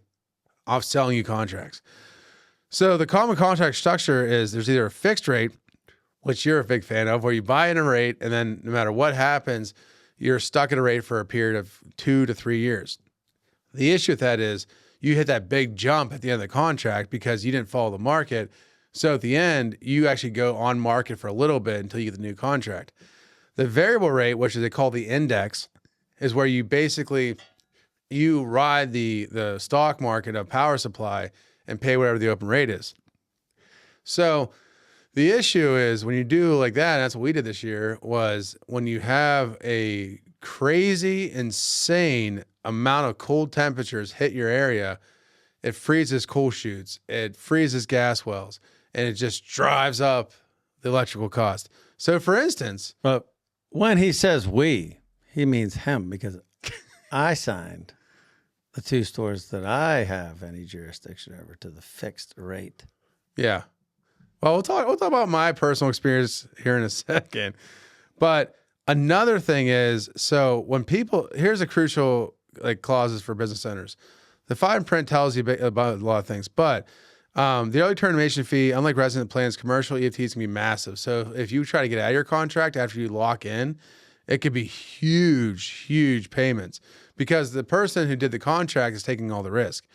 Speaker 1: off selling you contracts. So the common contract structure is there's either a fixed rate, which you're a big fan of, where you buy in a rate, and then no matter what happens, you're stuck at a rate for a period of 2 to 3 years. The issue with that is you hit that big jump at the end of the contract because you didn't follow the market. So at the end, you actually go on market for a little bit until you get the new contract. The variable rate, which they call the index, is where you basically ride the stock market of power supply and pay whatever the open rate is. So the issue is when you do like that, and that's what we did this year, was when you have a crazy, insane amount of cold temperatures hit your area, it freezes coal chutes, it freezes gas wells, and it just drives up the electrical cost. So for instance,
Speaker 2: but when he says we, he means him, because I signed the 2 stores that I have any jurisdiction over to the fixed rate.
Speaker 1: Yeah. Well, we'll talk about my personal experience here in a second. But another thing is, so when here's a crucial clauses for business owners. The fine print tells you about a lot of things, but the early termination fee, unlike resident plans, commercial EFTs can be massive. So if you try to get out of your contract after you lock in, it could be huge, huge payments because the person who did the contract is taking all the risk.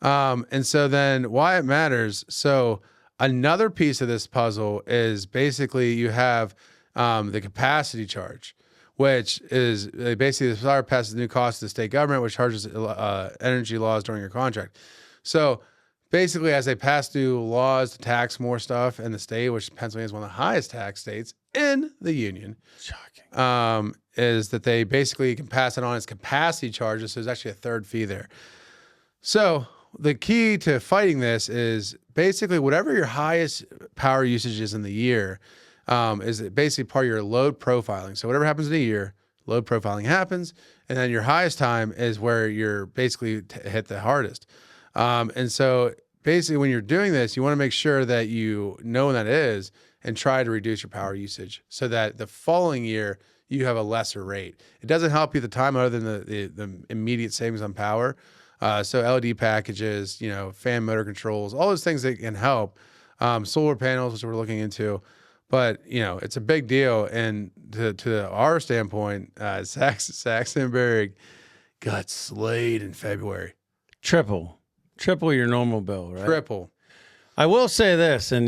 Speaker 1: And so then why it matters. So another piece of this puzzle is basically you have the capacity charge, which is basically the supplier passes the new cost to the state government, which charges energy laws during your contract. So basically, as they pass new laws to tax more stuff in the state, which Pennsylvania is one of the highest tax states in the union, shocking, is that they basically can pass it on as capacity charges. So there's actually a third fee there. So the key to fighting this is basically whatever your highest power usage is in the year, is basically part of your load profiling. So whatever happens in a year, load profiling happens, and then your highest time is where you're basically hit the hardest. And so basically when you're doing this, you want to make sure that you know when that is and try to reduce your power usage so that the following year you have a lesser rate. It doesn't help you at the time other than the immediate savings on power. So LED packages, fan motor controls, all those things that can help. Solar panels, which we're looking into. But, it's a big deal. And to our standpoint, Saxonburg got slayed in February.
Speaker 2: Triple your normal bill, right?
Speaker 1: Triple.
Speaker 2: I will say this, and,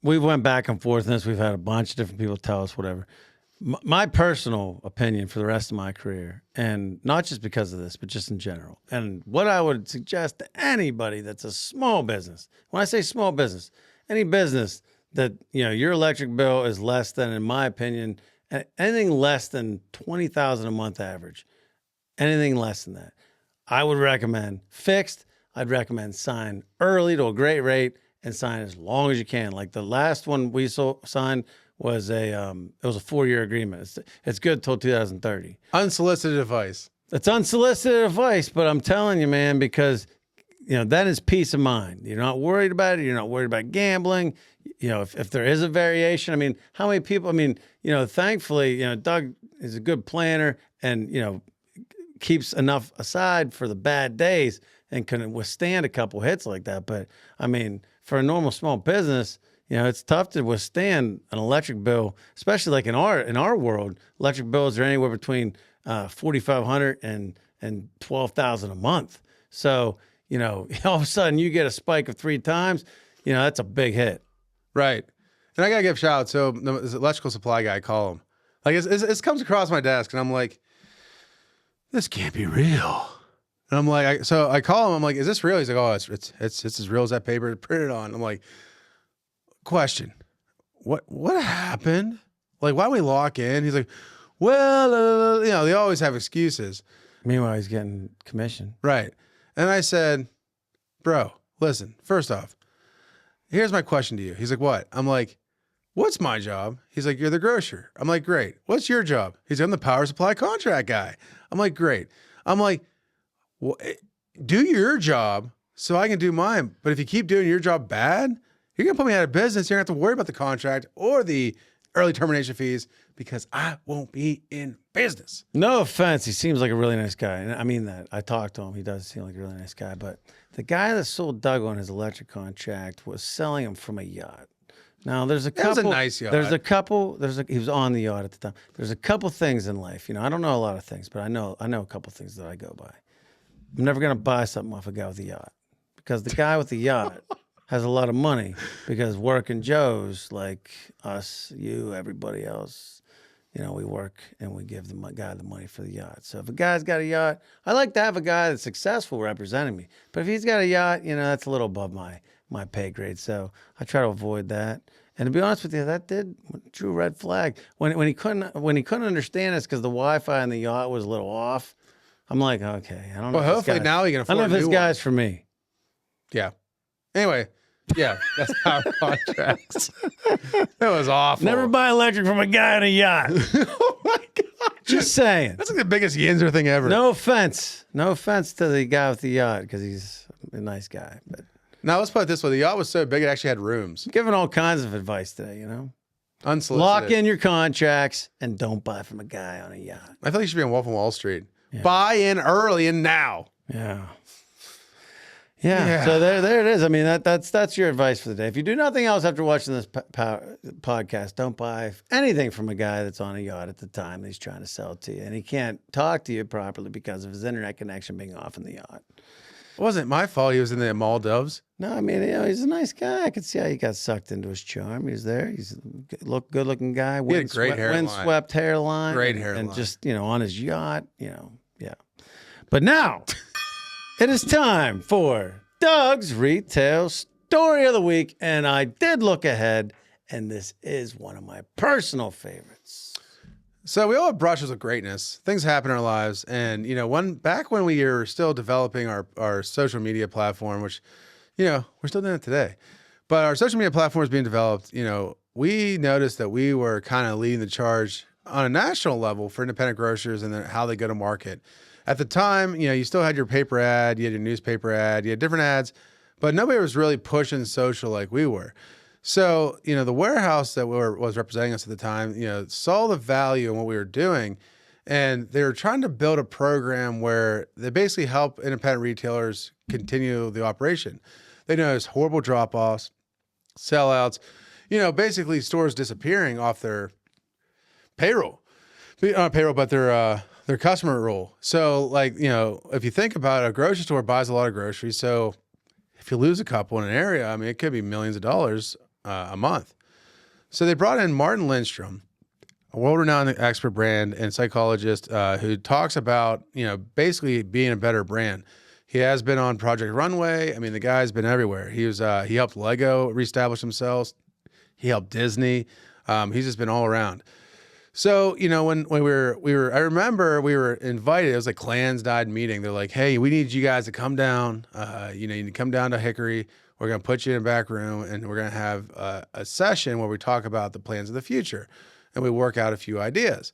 Speaker 2: we went back and forth on this. We've had a bunch of different people tell us whatever. My personal opinion for the rest of my career, and not just because of this, but just in general, and what I would suggest to anybody that's a small business, when I say small business, any business that, your electric bill is less than, in my opinion, And anything less than $20,000 a month average, anything less than that, I would recommend fixed. I'd recommend sign early to a great rate and sign as long as you can. Like the last one we signed was it was a 4-year agreement. It's good till 2030.
Speaker 1: Unsolicited advice.
Speaker 2: It's unsolicited advice, but I'm telling you, man, because that is peace of mind. You're not worried about it. You're not worried about gambling. If there is a variation, I mean, how many people? I mean, thankfully, Doug is a good planner and keeps enough aside for the bad days and can withstand a couple hits like that. But I mean, for a normal small business, it's tough to withstand an electric bill, especially like in our world. Electric bills are anywhere between $4,500 and $12,000 a month. So all of a sudden you get a spike of 3 times. That's a big hit.
Speaker 1: Right. And I got to give a shout out. So this electrical supply guy, I call him. Like it comes across my desk and I'm like, this can't be real. And I'm like, so I call him. I'm like, is this real? He's like, oh, it's as real as that paper printed on. I'm like, question, what happened? Like, why don't we lock in? He's like, well, they always have excuses.
Speaker 2: Meanwhile, he's getting commission.
Speaker 1: Right. And I said, bro, listen, first off, here's my question to you. He's like, what? I'm like, what's my job? He's like, you're the grocer. I'm like, great. What's your job? He's like, I'm the power supply contract guy. I'm like, great. I'm like, well, do your job so I can do mine. But if you keep doing your job bad, you're going to put me out of business. You're going to have to worry about the contract or the early termination fees because I won't be in business.
Speaker 2: No offense. He seems like a really nice guy. And I mean that. I talked to him. He does seem like a really nice guy. But the guy that sold Doug on his electric contract was selling him from a yacht. Now, there's a couple. It was a nice yacht. He was on the yacht at the time. There's a couple things in life. I don't know a lot of things, but I know a couple things that I go by. I'm never going to buy something off a guy with a yacht because the guy with the yacht has a lot of money because working Joes like us, you, everybody else, we work and we give the guy the money for the yacht. So if a guy's got a yacht, I like to have a guy that's successful representing me. But if he's got a yacht, that's a little above my pay grade. So I try to avoid that. And to be honest with you, that drew a red flag. When he couldn't understand us because the Wi-Fi on the yacht was a little off, I'm like, okay, I don't know.
Speaker 1: Well, hopefully now he can afford.
Speaker 2: I don't know if this guy's for me.
Speaker 1: Yeah. Anyway, yeah, that's power contracts. That was awful.
Speaker 2: Never buy electric from a guy on a yacht.
Speaker 1: Oh my God.
Speaker 2: Just saying.
Speaker 1: That's like the biggest Yinzer thing ever.
Speaker 2: No offense. No offense to the guy with the yacht because he's a nice guy. But
Speaker 1: now let's put it this way. The yacht was so big it actually had rooms.
Speaker 2: I'm giving all kinds of advice today,
Speaker 1: Unsolicited.
Speaker 2: Lock in your contracts and don't buy from a guy on a yacht.
Speaker 1: I feel like you should be on Wolf of Wall Street. Yeah. Buy in early and now.
Speaker 2: Yeah. So there it is. I mean, that's your advice for the day. If you do nothing else after watching this podcast, don't buy anything from a guy that's on a yacht at the time that he's trying to sell it to you, and he can't talk to you properly because of his internet connection being off in the yacht.
Speaker 1: It wasn't my fault. He was in the Maldives.
Speaker 2: No, I mean, he's a nice guy. I could see how he got sucked into his charm. He was there. He's a good-looking guy.
Speaker 1: He had a great hairline.
Speaker 2: Windswept hairline.
Speaker 1: Great hairline.
Speaker 2: And just, on his yacht, yeah. But now, it is time for Doug's Retail Story of the Week. And I did look ahead, and this is one of my personal favorites.
Speaker 1: So we all have brushes with greatness. Things happen in our lives. And, back when we were still developing our social media platform, which, we're still doing it today. But our social media platform is being developed. We noticed that we were kind of leading the charge on a national level for independent grocers and then how they go to market. At the time, you still had your paper ad, you had your newspaper ad, you had different ads, but nobody was really pushing social like we were. So, the warehouse that was representing us at the time, saw the value in what we were doing, and they were trying to build a program where they basically help independent retailers continue the operation. They noticed horrible drop-offs, sellouts, basically stores disappearing off their payroll. Not payroll, but their customer roll. So, if you think about it, a grocery store buys a lot of groceries. So if you lose a couple in an area, I mean, it could be millions of dollars a month. So they brought in Martin Lindstrom, a world-renowned expert brand and psychologist who talks about, basically being a better brand. He has been on Project Runway. I mean, the guy's been everywhere. He helped Lego reestablish themselves. He helped Disney. He's just been all around. So, when we were, I remember we were invited. It was like Clans Died meeting. They're like, hey, we need you guys to come down. You need to come down to Hickory. We're going to put you in a back room and we're going to have a session where we talk about the plans of the future and we work out a few ideas.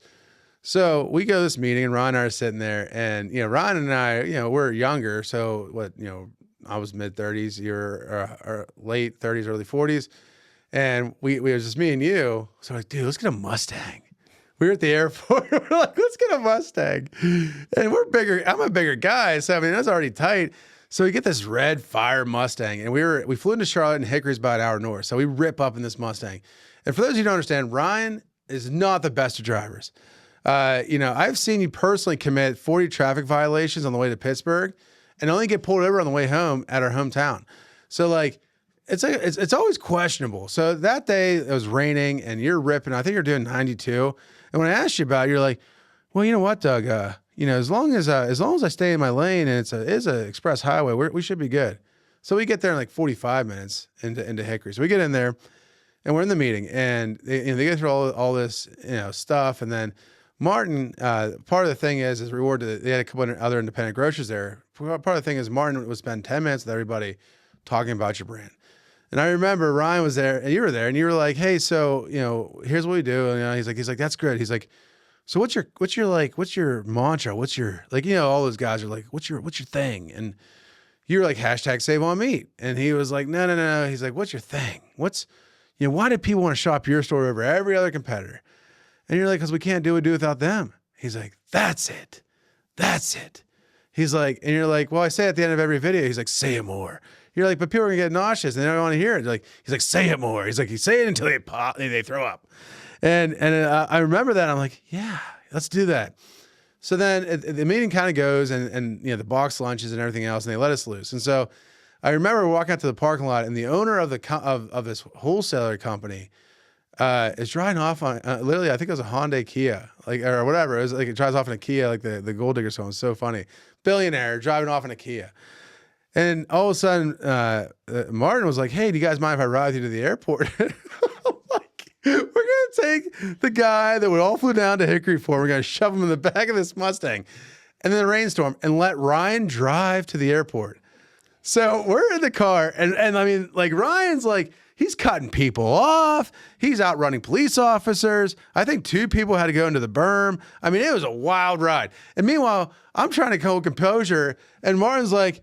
Speaker 1: So we go to this meeting and Ron and I are sitting there and, Ron and I, we're younger. So I was mid 30s, you're late 30s, early 40s. And we was just me and you. So like, dude, let's get a Mustang. We were at the airport. We're like, let's get a Mustang. And we're bigger. I'm a bigger guy. So, I mean, that's already tight. So we get this red fire Mustang. And we flew into Charlotte and Hickory's about an hour north. So we rip up in this Mustang. And for those of you who don't understand, Ryan is not the best of drivers. I've seen you personally commit 40 traffic violations on the way to Pittsburgh and only get pulled over on the way home at our hometown. So like, it's always questionable. So that day it was raining and you're ripping. I think you're doing 92. And when I asked you about it, you're like, well, you know what, Doug? As long as I stay in my lane and it's a express highway, we should be good. So we get there in like 45 minutes into Hickory. So we get in there and we're in the meeting and they get through all this stuff. And then Martin, part of the thing is reward to they had a couple of other independent grocers there. Part of the thing is Martin would spend 10 minutes with everybody talking about your brand. And I remember Ryan was there and you were there and you were like, hey, so, here's what we do. And he's like, that's good. He's like, so what's your mantra? What's your, all those guys are like, what's your thing? And you were like, hashtag save on meat. And he was like, no. He's like, what's your thing? Why do people want to shop your store over every other competitor? And you're like, because we can't do it without them. He's like, that's it. He's like, and you're like, well, I say at the end of every video, he's like, say it more. You're like, but people are gonna get nauseous and they don't want to hear it. He's like, say it more. He's like, you say it until they pop, they throw up. And I remember that. I'm like, yeah, let's do that. So then the meeting kind of goes and the box lunches and everything else, and they let us loose. And so I remember walking out to the parking lot, and the owner of of this wholesaler company is driving off on literally, I think it was a Hyundai Kia, or whatever. It was like it drives off in a Kia, like the Gold Digger song. It's so funny. Billionaire driving off in a Kia. And all of a sudden, Martin was like, hey, do you guys mind if I ride with you to the airport? I'm like, we're going to take the guy that we all flew down to Hickory for. We're going to shove him in the back of this Mustang and then a rainstorm and let Ryan drive to the airport. So we're in the car. And I mean, like Ryan's like, he's cutting people off. He's outrunning police officers. I think 2 people had to go into the berm. I mean, it was a wild ride. And meanwhile, I'm trying to hold composure. And Martin's like,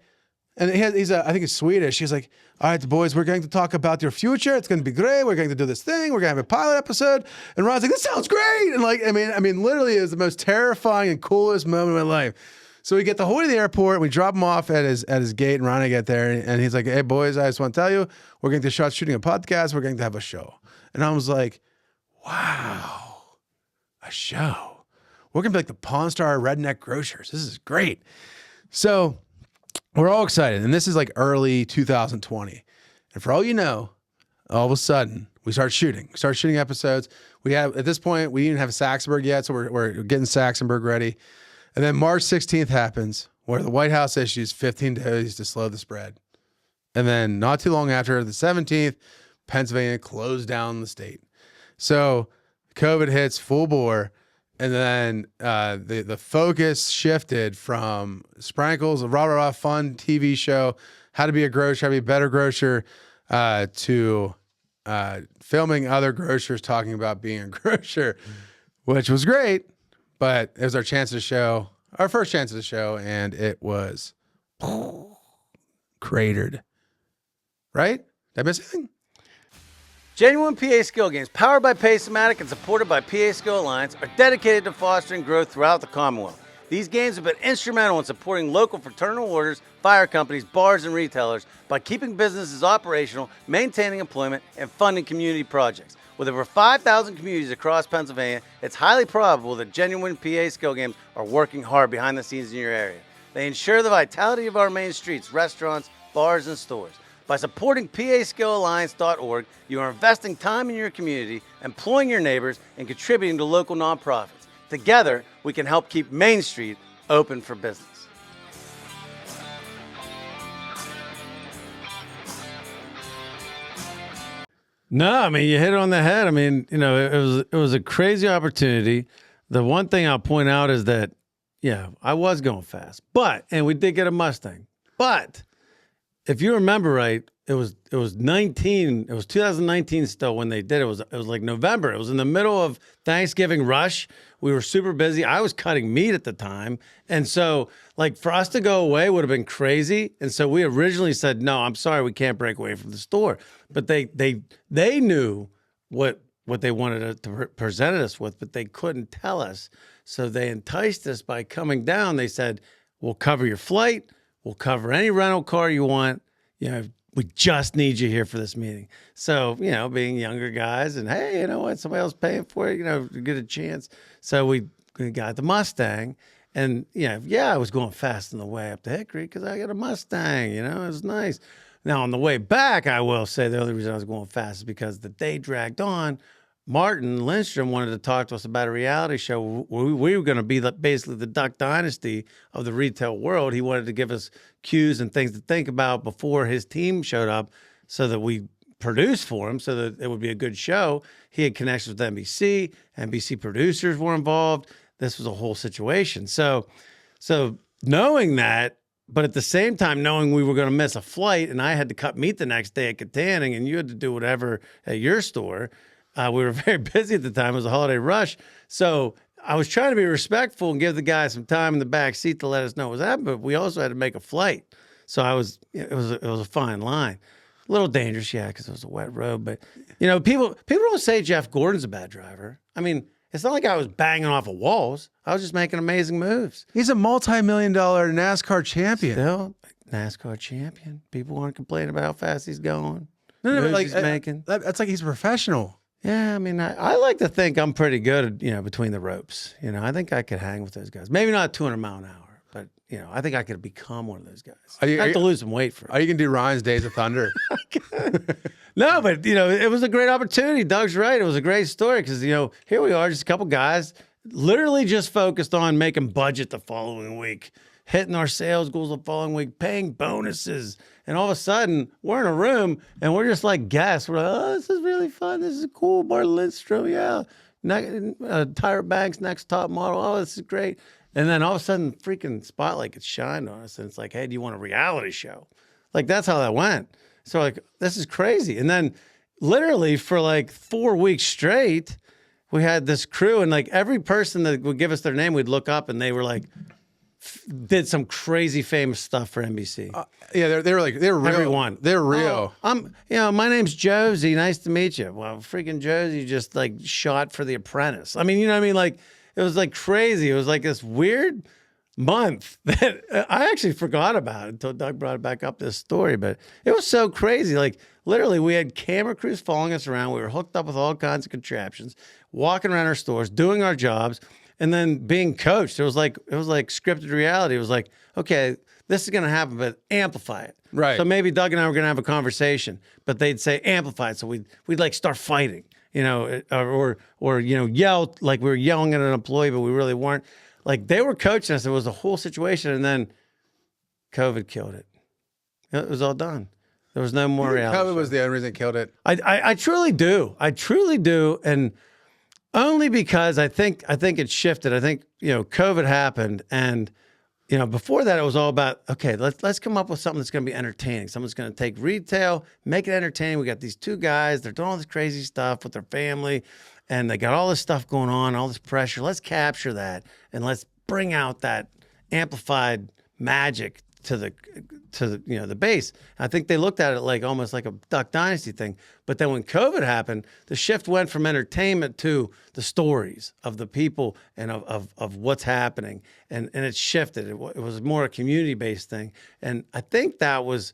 Speaker 1: and I think he's Swedish. He's like, all right, boys, we're going to talk about your future. It's going to be great. We're going to do this thing. We're going to have a pilot episode. And Ron's like, this sounds great. And I mean, literally it was the most terrifying and coolest moment of my life. So we get the whole way to the airport. We drop him off at his gate, and Ron and I get there. And he's like, hey, boys, I just want to tell you, we're going to start shooting a podcast. We're going to have a show. And I was like, wow, a show. We're going to be like the Pawn Star Redneck Grocers. This is great. So we're all excited. And this is like early 2020. And for all you know, all of a sudden, we start shooting. We start shooting episodes. At this point, we didn't have Saxonburg yet, so we're getting Saxonburg ready. And then March 16th happens, where the White House issues 15 days to slow the spread. And then not too long after, the 17th, Pennsylvania closed down the state. So COVID hits full bore. And then the focus shifted from Sprankle's rah-rah fun TV show, how to be a grocer, how to be a better grocer, to filming other grocers talking about being a grocer, which was great. But it was our chance to show, our first chance of the show, and it was cratered. Right? Did I miss anything?
Speaker 2: Genuine PA Skill Games, powered by Pacematic and supported by PA Skill Alliance, are dedicated to fostering growth throughout the Commonwealth. These games have been instrumental in supporting local fraternal orders, fire companies, bars, and retailers by keeping businesses operational, maintaining employment, and funding community projects. With over 5,000 communities across Pennsylvania, it's highly probable that Genuine PA Skill Games are working hard behind the scenes in your area. They ensure the vitality of our main streets, restaurants, bars, and stores. By supporting PASkillAlliance.org, you are investing time in your community, employing your neighbors, and contributing to local nonprofits. Together, we can help keep Main Street open for business. No, I mean, you hit it on the head. I mean, it was a crazy opportunity. The one thing I'll point out is that, yeah, I was going fast, and we did get a Mustang. But if you remember right, it was 2019 still when they did it. It was like November. It was in the middle of Thanksgiving rush. We were super busy. I was cutting meat at the time. And so like for us to go away would have been crazy. And so we originally said, no, I'm sorry, we can't break away from the store. But they knew what they wanted to present us with, but they couldn't tell us. So they enticed us by coming down. They said, we'll cover your flight. We'll cover any rental car you want. We just need you here for this meeting. So, being younger guys and, hey, you know what? Somebody else paying for it, get a chance. So we got the Mustang. And, I was going fast on the way up to Hickory because I got a Mustang, it was nice. Now, on the way back, I will say the only reason I was going fast is because the day dragged on. Martin Lindstrom wanted to talk to us about a reality show. We were going to be basically the Duck Dynasty of the retail world. He wanted to give us cues and things to think about before his team showed up so that we produced for him so that it would be a good show. He had connections with NBC. NBC producers were involved. This was a whole situation. So knowing that, but at the same time knowing we were going to miss a flight and I had to cut meat the next day at Katanning and you had to do whatever at your store, we were very busy at the time. It was a holiday rush. So I was trying to be respectful and give the guy some time in the back seat to let us know what was happening, but we also had to make a flight. So it was a fine line. A little dangerous, yeah, because it was a wet road. But, people don't say Jeff Gordon's a bad driver. I mean, it's not like I was banging off of walls. I was just making amazing moves.
Speaker 1: He's a multi-million-dollar NASCAR champion.
Speaker 2: Still, NASCAR champion. People want to complain about how fast he's going.
Speaker 1: No,
Speaker 2: moves
Speaker 1: like
Speaker 2: he's making.
Speaker 1: That's like he's a professional.
Speaker 2: Yeah, I mean, I like to think I'm pretty good at, between the ropes. I think I could hang with those guys. Maybe not 200 mile an hour, but, I think I could become one of those guys. I have to lose some weight for it.
Speaker 1: Are you going to do Ryan's Days of Thunder?
Speaker 2: No, but, it was a great opportunity. Doug's right. It was a great story because, here we are, just a couple guys literally just focused on making budget the following week, hitting our sales goals the following week, paying bonuses. And all of a sudden, we're in a room and we're just like guests. We're like, oh, this is really fun. This is cool. Martin Lindstrom, yeah. Tyra Banks, next top model. Oh, this is great. And then all of a sudden, freaking spotlight gets shined on us. And it's like, hey, do you want a reality show? Like, that's how that went. So, like, this is crazy. And then literally for like 4 weeks straight, we had this crew. And like every person that would give us their name, we'd look up and they were like, did some crazy famous stuff for NBC.
Speaker 1: Yeah, they were real.
Speaker 2: Everyone.
Speaker 1: They're real.
Speaker 2: My name's Josie. Nice to meet you. Well, freaking Josie just like shot for The Apprentice. I mean, you know what I mean? Like, it was like crazy. It was like this weird month that I actually forgot about until Doug brought it back up, this story. But it was so crazy. Like, literally, we had camera crews following us around. We were hooked up with all kinds of contraptions, walking around our stores, doing our jobs. And then being coached, it was like scripted reality. It was like, okay, this is going to happen, but amplify it.
Speaker 1: Right.
Speaker 2: So maybe Doug and I were going to have a conversation, but they'd say amplify it. So we'd like start fighting, or yell like we were yelling at an employee, but we really weren't. Like they were coaching us. It was a whole situation, and then COVID killed it. It was all done. There was no more reality.
Speaker 1: COVID was the only reason it killed it.
Speaker 2: I truly do. I truly do, and. Only because I think it shifted. I think, COVID happened. And, before that, it was all about, okay, let's come up with something that's going to be entertaining. Someone's going to take retail, make it entertaining. We got these two guys. They're doing all this crazy stuff with their family. And they got all this stuff going on, all this pressure. Let's capture that. And let's bring out that amplified magic to the base. I think they looked at it like almost like a Duck Dynasty thing. But then when COVID happened, the shift went from entertainment to the stories of the people and of what's happening. And it shifted. It was more a community-based thing. And I think that was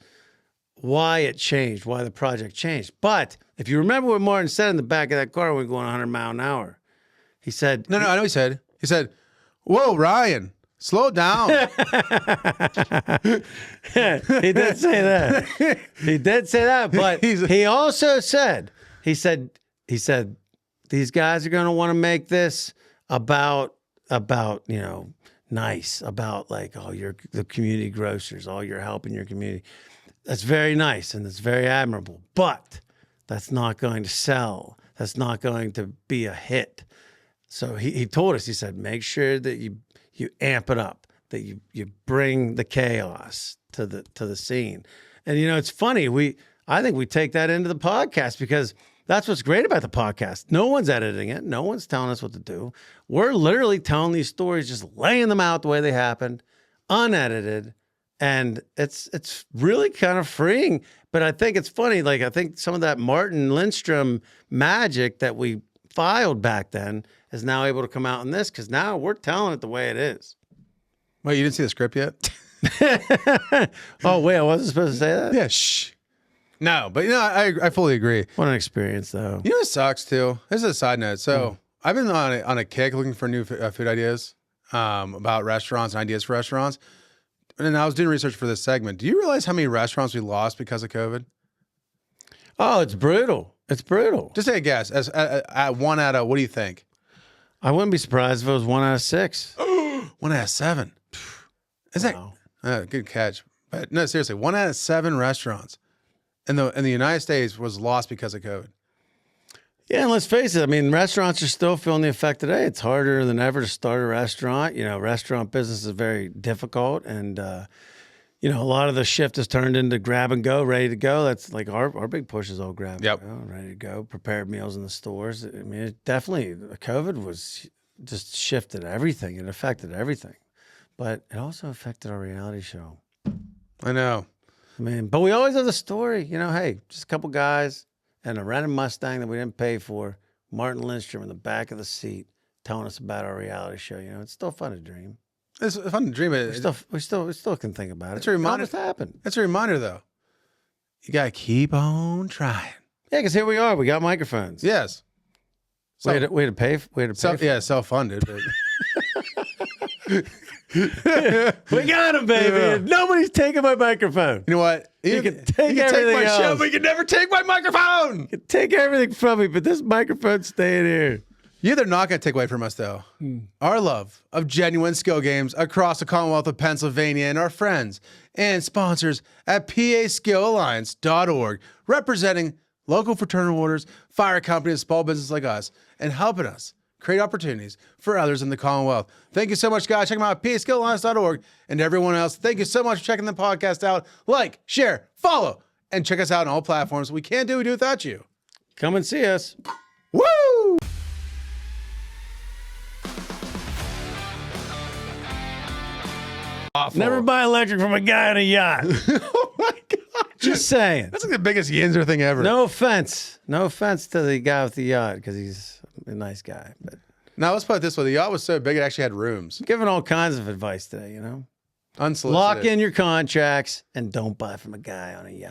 Speaker 2: why it changed, why the project changed. But if you remember what Martin said in the back of that car when we were going 100 mile an hour, he said...
Speaker 1: No, I know he said, whoa, Ryan... Slow down.
Speaker 2: He did say that. He did say that, but he also said, he said, these guys are going to want to make this about nice, about like, oh, you're the community grocers, oh, you're helping your community. That's very nice and it's very admirable. But That's not going to sell. That's not going to be a hit. So he told us, he said, make sure that you amp it up, that you bring the chaos to the scene. And, you know, it's funny. I think we take that into the podcast because that's what's great about the podcast. No one's editing it. No one's telling us what to do. We're literally telling these stories, just laying them out the way they happened, unedited. And it's really kind of freeing. But I think it's funny. Like, I think some of that Martin Lindstrom magic that we filed back then is now able to come out in this, because now we're telling it the way it is.
Speaker 1: Wait, you didn't see the script yet?
Speaker 2: Oh, wait, I wasn't supposed to say that?
Speaker 1: Yeah, shh. No, but you know, I fully agree.
Speaker 2: What an experience, though.
Speaker 1: You know what sucks too? This is a side note. So I've been on a kick looking for new food ideas about restaurants and ideas for restaurants. And I was doing research for this segment. Do you realize how many restaurants we lost because of COVID?
Speaker 2: Oh, it's brutal. It's brutal.
Speaker 1: Just take a guess. At 1 out of, what do you think?
Speaker 2: I wouldn't be surprised if it was 1 out of 6.
Speaker 1: 1 out of 7. Is
Speaker 2: Wow.
Speaker 1: that good catch? But no, seriously, 1 out of 7 restaurants in the United States was lost because of COVID.
Speaker 2: Yeah, and let's face it. I mean, restaurants are still feeling the effect today. It's harder than ever to start a restaurant. You know, restaurant business is very difficult, and you know, a lot of the shift has turned into grab and go, ready to go. That's like our big push is all grab and go, ready to go, prepared meals in the stores. I mean, it definitely, COVID was just shifted everything. It affected everything, but it also affected our reality show.
Speaker 1: I know.
Speaker 2: I mean, but we always have the story, you know, hey, just a couple guys and a random Mustang that we didn't pay for, Martin Lindstrom in the back of the seat telling us about our reality show. You know, it's still fun to dream.
Speaker 1: It's fun to dream it.
Speaker 2: We still can think about it.
Speaker 1: It's a reminder.
Speaker 2: It's almost happened.
Speaker 1: That's a reminder, though. You got to keep on trying.
Speaker 2: Yeah, because here we are. We got microphones.
Speaker 1: Yes.
Speaker 2: We had to pay for it.
Speaker 1: Yeah, self-funded. But...
Speaker 2: We got them, baby.
Speaker 1: Yeah.
Speaker 2: Nobody's taking my microphone.
Speaker 1: You know what?
Speaker 2: You can take everything
Speaker 1: my
Speaker 2: else.
Speaker 1: show, but you can never take my microphone.
Speaker 2: You can take everything from me, but this microphone's staying here.
Speaker 1: They're not going to take away from us, though. Our love of genuine skill games across the Commonwealth of Pennsylvania and our friends and sponsors at paskillalliance.org, representing local fraternal orders, fire companies, small businesses like us, and helping us create opportunities for others in the Commonwealth. Thank you so much, guys. Check them out at paskillalliance.org. And to everyone else, thank you so much for checking the podcast out. Like, share, follow, and check us out on all platforms. We can't do without you.
Speaker 2: Come and see us.
Speaker 1: Woo! Awful.
Speaker 2: Never buy electric from a guy on a yacht.
Speaker 1: Oh my God.
Speaker 2: Just saying.
Speaker 1: That's like the biggest Yinzer thing ever.
Speaker 2: No offense. No offense to the guy with the yacht, because he's a nice guy. But
Speaker 1: Now, let's put it this way. The yacht was so big, it actually had rooms.
Speaker 2: I'm giving all kinds of advice today, you know?
Speaker 1: Unsolicited.
Speaker 2: Lock in your contracts and don't buy from a guy on a yacht.